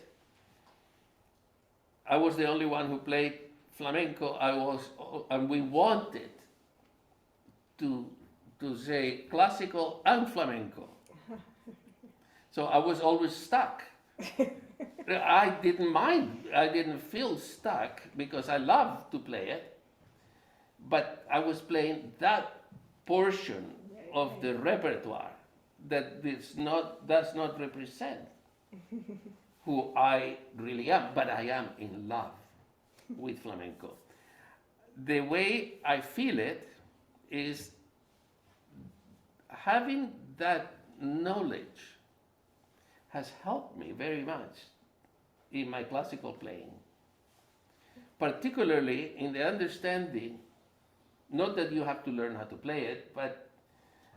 I was the only one who played flamenco. And we wanted to say classical and flamenco. So I was always stuck. I didn't mind. I didn't feel stuck because I loved to play it. But I was playing that portion of the repertoire that does not represent who I really am, but I am in love with flamenco. The way I feel it is having that knowledge has helped me very much in my classical playing, particularly in the understanding, not that you have to learn how to play it, but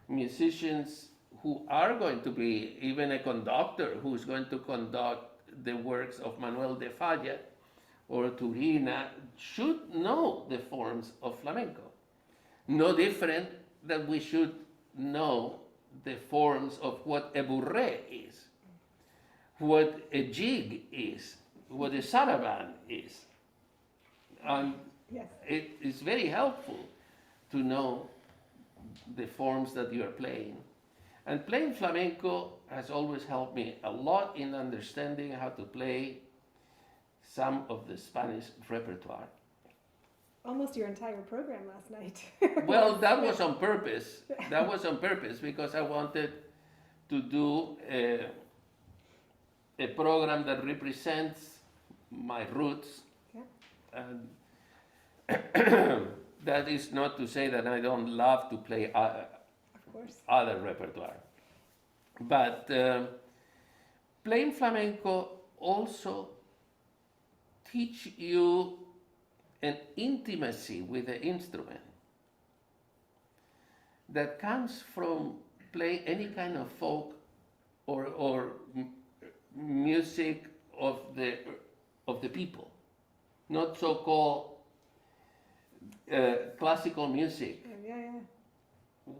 musicians who are going to be, even a conductor who's going to conduct the works of Manuel de Falla or Turina should know the forms of flamenco. No different that we should know the forms of what a bourrée is, what a jig is, what a saraband is. Yes. It is very helpful to know the forms that you are playing. And playing flamenco has always helped me a lot in understanding how to play some of the Spanish repertoire. Almost your entire program last night. Well, that was on purpose. That was on purpose because I wanted to do a program that represents my roots. Yeah. And that is not to say that I don't love to play Of course. other repertoire. But playing flamenco also teach you an intimacy with the instrument that comes from playing any kind of folk or music of the people, not so-called classical music. Yeah.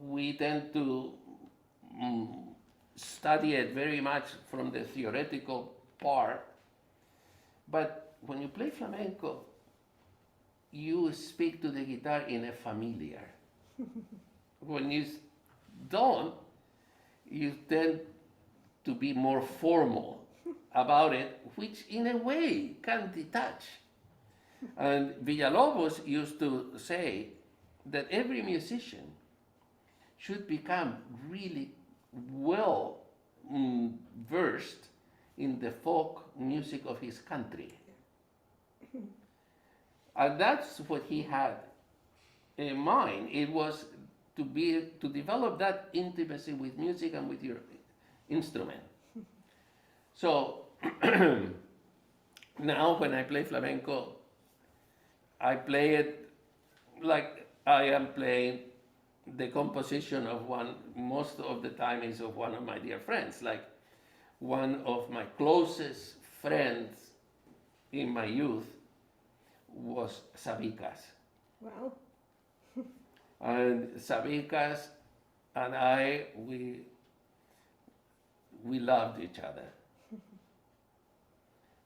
We tend to study it very much from the theoretical part, but when you play flamenco, you speak to the guitar in a familiar. When you don't, you tend to be more formal about it, which in a way can detach. And Villalobos used to say that every musician should become really well versed in the folk music of his country. And that's what he had in mind. It was to develop that intimacy with music and with your instrument. So now when I play flamenco, I play it like I am playing the composition of one, most of the time is of one of my dear friends, like one of my closest friends in my youth was Sabicas. Wow. And Sabicas and I, we loved each other.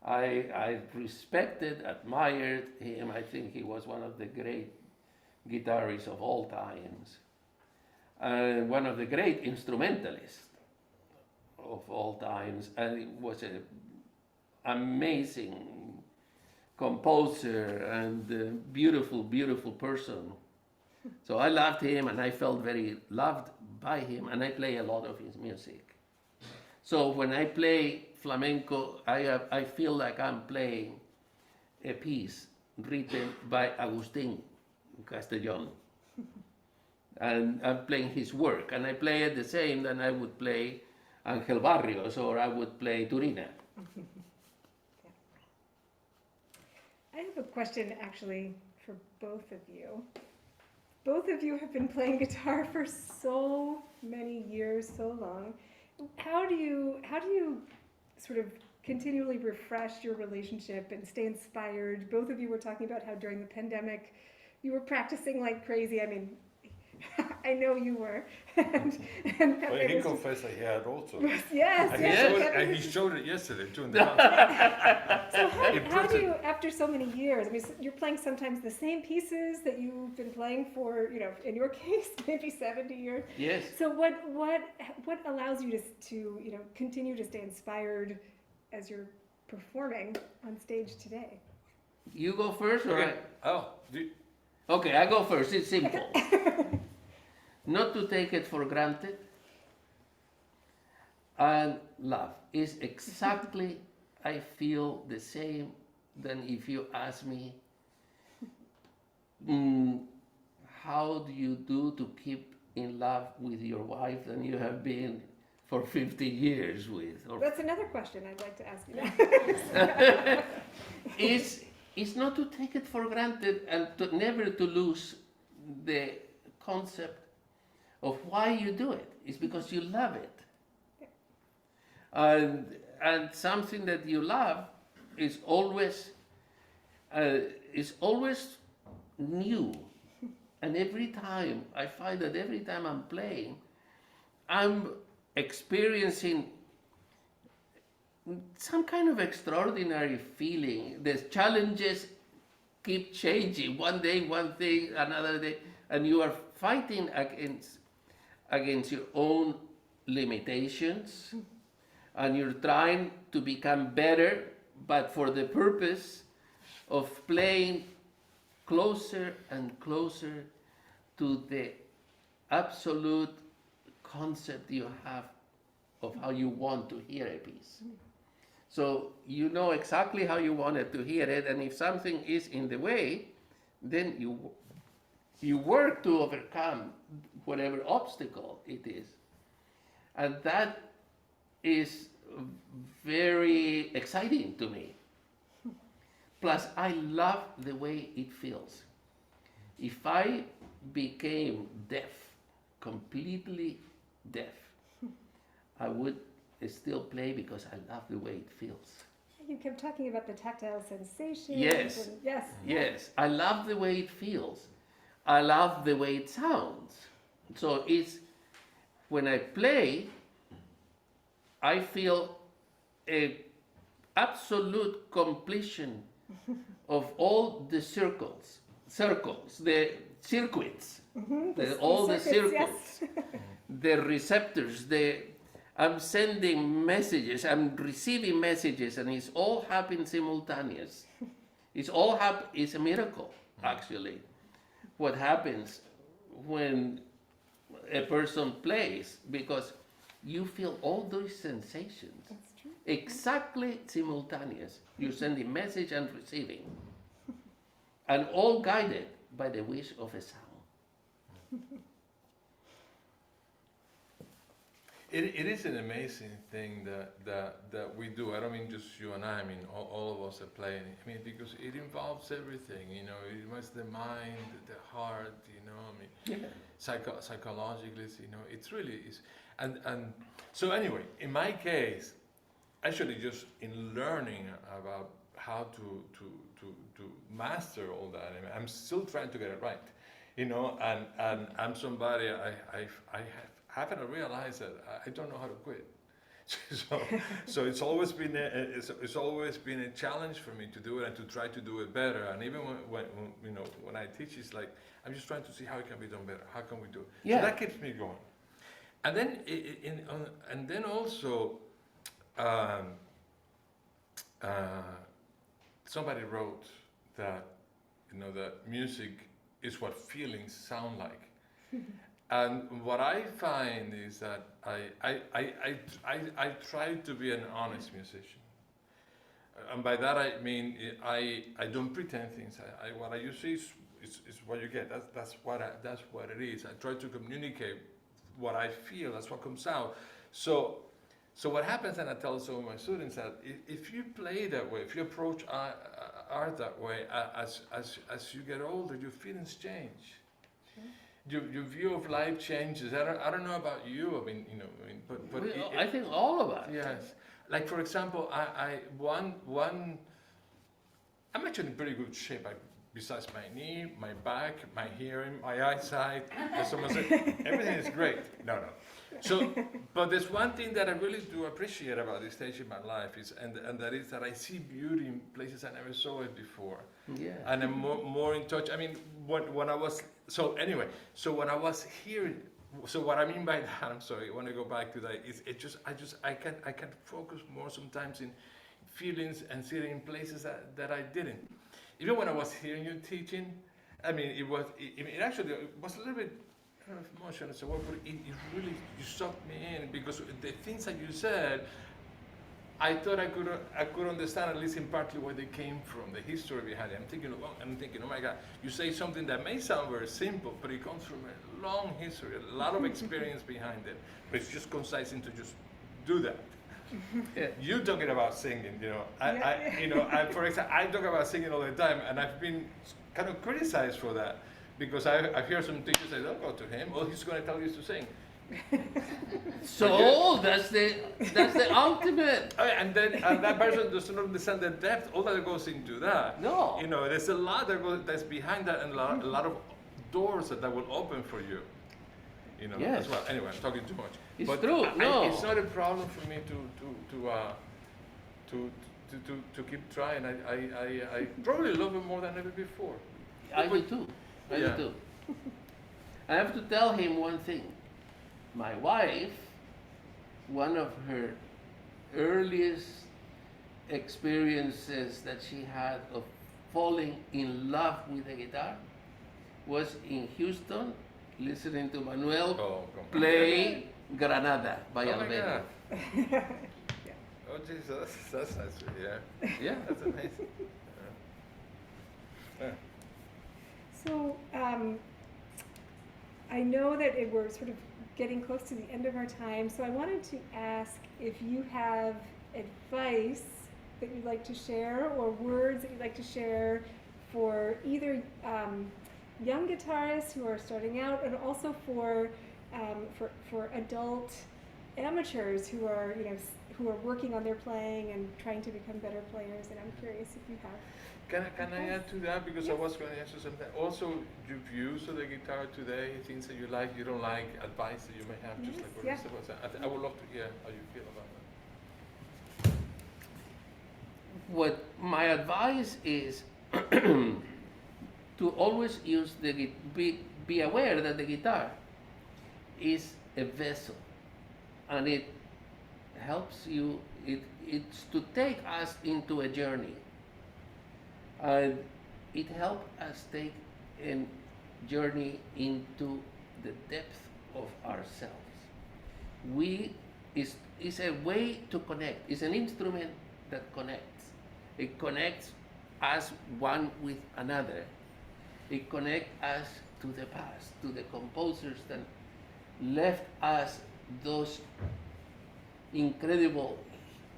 I respected, admired him. I think he was one of the great guitarists of all times. And one of the great instrumentalists of all times. And he was an amazing composer and beautiful, beautiful person. So I loved him and I felt very loved by him, and I play a lot of his music. So when I play flamenco, I feel like I'm playing a piece written by Agustín Castellón. And I'm playing his work, and I play it the same than I would play Ángel Barrios or I would play Turina. I have a question actually for both of you. both of you have been playing guitar for so many years, so long. How do you sort of continually refresh your relationship and stay inspired? Both of you were talking about how during the pandemic you were practicing like crazy. I mean, I know you were. and Well, Pepe he was confessed that he had also. yes, And, yes. he showed, Pepe and was- he showed it yesterday too in the concert. So how Impressive. do you, after so many years, I mean, you're playing sometimes the same pieces that you've been playing for, in your case, maybe 70 years. Yes. So what allows you to continue to stay inspired as you're performing on stage today? You go first, or Okay. Oh, Okay, I go first. It's simple. Not to take it for granted and love is exactly, I feel the same than if you ask me, how do you do to keep in love with your wife than you have been for 50 years with? Or That's another question I'd like to ask you now. is not to take it for granted and never to lose the concept of why you do it. It's because you love it. And something that you love is always new. And every time, I find that every time I'm playing, I'm experiencing some kind of extraordinary feeling. The challenges keep changing. One day, one thing, another day, and you are fighting against your own limitations, and you're trying to become better, but for the purpose of playing closer and closer to the absolute concept you have of how you want to hear a piece. So you know exactly how you wanted to hear it, and if something is in the way, then you work to overcome whatever obstacle it is. And that is very exciting to me. Plus, I love the way it feels. If I became deaf, completely deaf, I would still play because I love the way it feels. You kept talking about the tactile sensations. Yes. And yes. Yes, I love the way it feels. I love the way it sounds. So it's, when I play, I feel a absolute completion of all the circuits, the circuits, all the circuits, yes. the receptors, I'm sending messages, I'm receiving messages, and it's all happening simultaneous. It's a miracle, actually, what happens when a person plays, because you feel all those sensations. That's true. Exactly simultaneous. You're sending message and receiving. And all guided by the wish of a sound. It is an amazing thing that we do. I don't mean just you and I mean all of us are playing. I mean, because it involves everything, It involves the mind, the heart, Yeah. Psychologically, it's really is. And so anyway, in my case, actually just in learning about how to master all that, I'm still trying to get it right, and I'm somebody, I haven't realized that I don't know how to quit. So it's always been a challenge for me to do it and to try to do it better. And even when I teach, it's like I'm just trying to see how it can be done better. How can we do it? Yeah. So that keeps me going. And then also somebody wrote that that music is what feelings sound like. And what I find is that I try to be an honest musician, and by that I mean I don't pretend things. What I usually is what you get. That's what it is. I try to communicate what I feel. That's what comes out. So what happens, and I tell some of my students that if you play that way, if you approach art that way, as you get older, your feelings change. your view of life changes. I don't know about you. I mean, but I think all of us. yes. Like for example, I'm actually in pretty good shape. Besides my knee, my back, my hearing, my eyesight, as someone said, everything is great. No. So, but there's one thing that I really do appreciate about this stage in my life and that is that I see beauty in places I never saw it before. Yeah. And I'm more in touch. I mean, when I was when I was here, so what I mean by that, I'm sorry, I want to go back to that. Is I can focus more sometimes in feelings and sitting in places that I didn't. Even when I was hearing you teaching, I mean, it actually was a little bit, I don't know if emotional is a word, but it really, you sucked me in because the things that you said, I thought I could understand at least in partly where they came from, the history behind it. I'm thinking, oh my God, you say something that may sound very simple, but it comes from a long history, a lot of experience behind it. But it's just concising to just do that. Yeah. You talking about singing, for example, I talk about singing all the time, and I've been kind of criticized for that because I hear some teachers say, "Don't go to him. Oh, he's going to tell you to sing." So that's the ultimate. And that person doesn't understand the depth. All that goes into that. No. There's a lot that's behind that, and a lot of doors that will open for you. Yes. As well. Anyway, I'm talking too much. It's but true. No. It's not a problem for me to keep trying. I probably love it more than ever before. I do too. I do too. I have to tell him one thing. My wife, one of her earliest experiences that she had of falling in love with the guitar was in Houston, listening to Manuel play Granada by Alberto. Oh Jesus, that's nice. Yeah. Yeah. That's amazing. So I know that we're sort of getting close to the end of our time, so I wanted to ask if you have advice that you'd like to share or words that you'd like to share for either young guitarists who are starting out and also for adult amateurs who are working on their playing and trying to become better players. And I'm curious if you have. Can I add to that? Because I was going to answer something. Also, your views of the guitar today, things that you like, you don't like, advice that you may have, just like what Risa was saying. I would love to hear how you feel about that. What my advice is to always use be aware that the guitar is a vessel, and it helps you. It's to take us into a journey. And it helps us take a journey into the depth of ourselves. It's a way to connect. It's an instrument that connects. It connects us one with another. It connects us to the past, to the composers that left us those incredible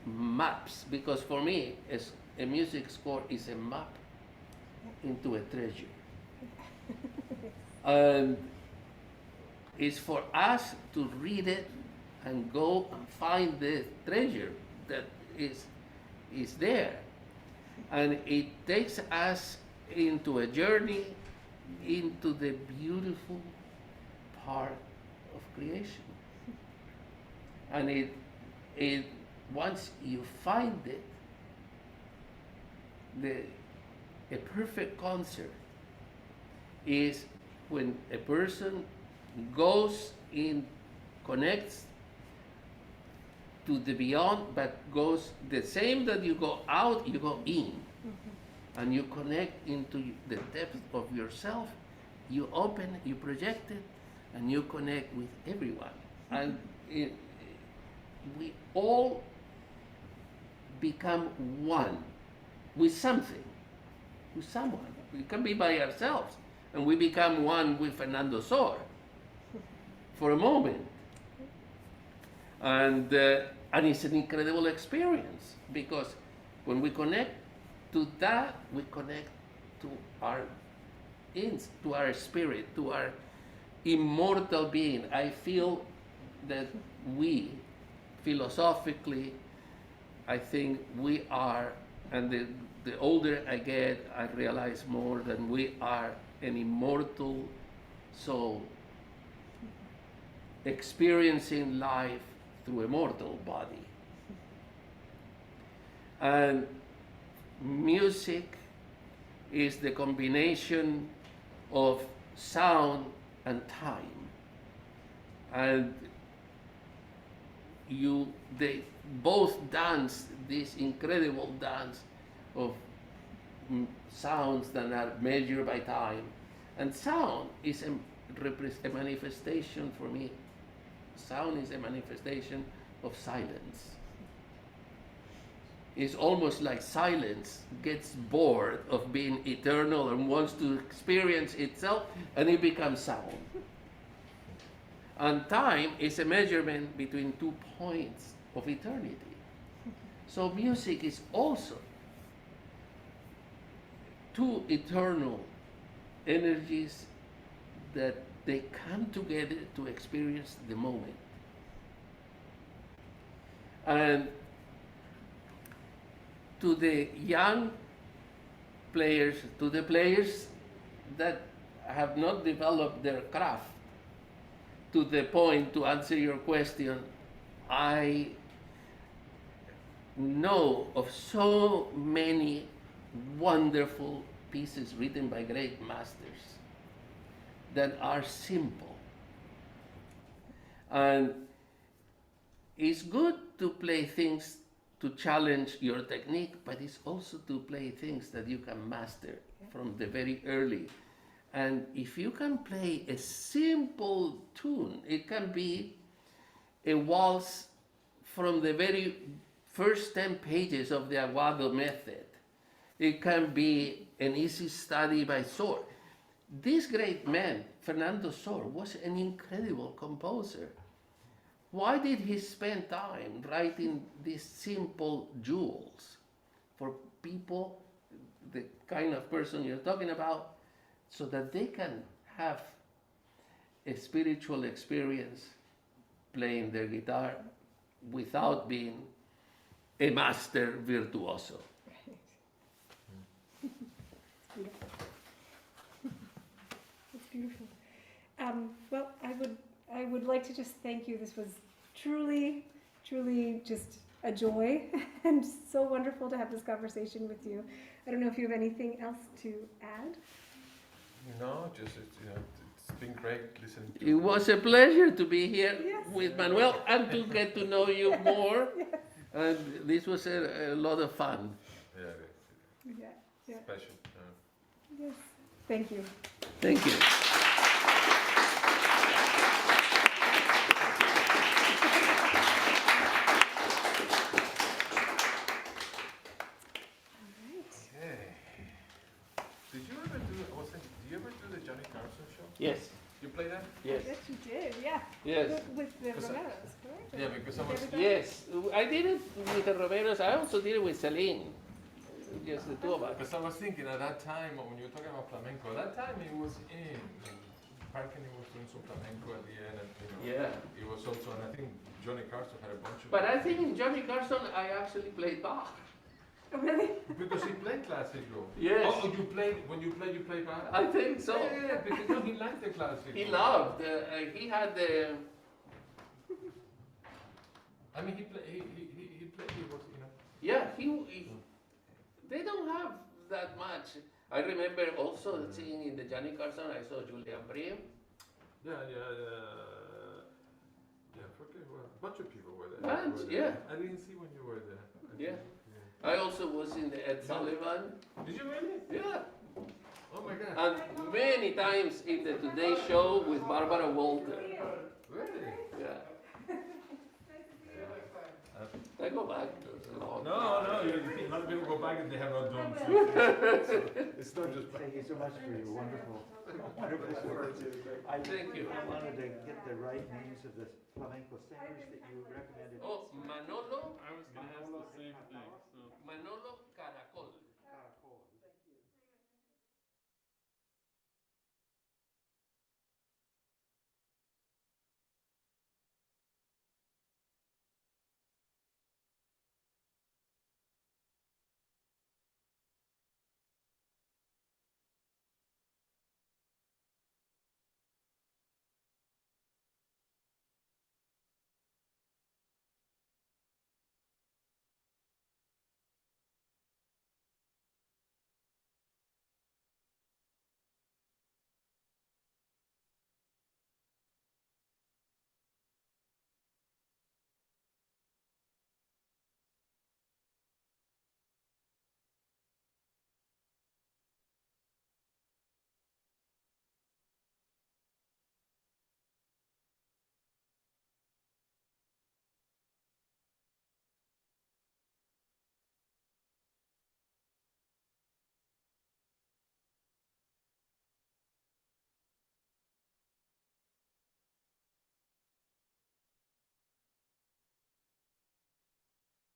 maps. Because for me, a music score is a map into a treasure. And it's for us to read it and go and find the treasure that is there. And it takes us into a journey into the beautiful part of creation. And it once you find it, a perfect concert is when a person goes in, connects to the beyond, but goes the same that you go out, you go in. And you connect into the depth of yourself, you open, you project it, and you connect with everyone. And we all become one with something, with someone. We can be by ourselves, and we become one with Fernando Sor for a moment. And it's an incredible experience, because when we connect to that, we connect to our to our spirit, to our immortal being. I feel that we, philosophically, I think we are, and the older I get, I realize more that we are an immortal soul experiencing life through a mortal body. And music is the combination of sound and time. And they both dance this incredible dance of sounds that are measured by time. And sound is a manifestation for me. Sound is a manifestation of silence. It's almost like silence gets bored of being eternal and wants to experience itself, and it becomes sound. And time is a measurement between 2 points of eternity. So music is also two eternal energies that they come together to experience the moment. And to the young players, to the players that have not developed their craft to the point, to answer your question, I know of so many wonderful pieces written by great masters that are simple. And it's good to play things to challenge your technique, but it's also to play things that you can master from the very early. And if you can play a simple tune, it can be a waltz from the very first 10 pages of the Aguado method. It can be an easy study by Sor. This great man, Fernando Sor, was an incredible composer. Why did he spend time writing these simple jewels for people, the kind of person you're talking about, so that they can have a spiritual experience playing their guitar without being a master virtuoso? It's beautiful. Well, I would like to just thank you. This was truly, truly just a joy and so wonderful to have this conversation with you. I don't know if you have anything else to add. No, just it's been great listening to It was a pleasure to be here Yes. with Manuel and to get to know you more. Yes. And this was a lot of fun. Yeah, Yeah. Yeah. special. Yes. Thank you. Thank you. Do you ever do the Johnny Carlson show? Yes. You play that? Yes. Yes, you did. Yeah. Yes. With the Because I- Romeros, correct? Yeah, because I was. Every time? Yes. I did it with the Romeros. I also did it with Celine. Just the two of us. Because I was thinking at that time when you were talking about flamenco, at that time it was in. Parkin was doing some flamenco at the end, and Yeah. it was also, and I think Johnny Carlson had a bunch of. But I think in Johnny Carlson, I actually played Bach. Oh, really? Because he played classical. Yes. Oh, you played you played Bach. I think so. Yeah, because no, he liked the classical. He loved. He had the. I mean, he played. He played. He was, Yeah. He. They don't have that much. I remember also seeing in the Johnny Carlson. I saw Julian Brim. Yeah. Forget what. A bunch of people were there. Bunch, yeah. I didn't see when you were there. Yeah. I also was in the Ed Sullivan. Did you really? Yeah. Oh my God. And many times in the Today Show with Barbara Walter. Really? Yeah. I go back. No, a lot of people go back and they have not done so. It's not just. Thank you so much for your wonderful, wonderful words. Thank you. I wanted to get the right names of the flamenco singers that you recommended. Oh, Manolo I was going to ask the same thing. So. Caracol.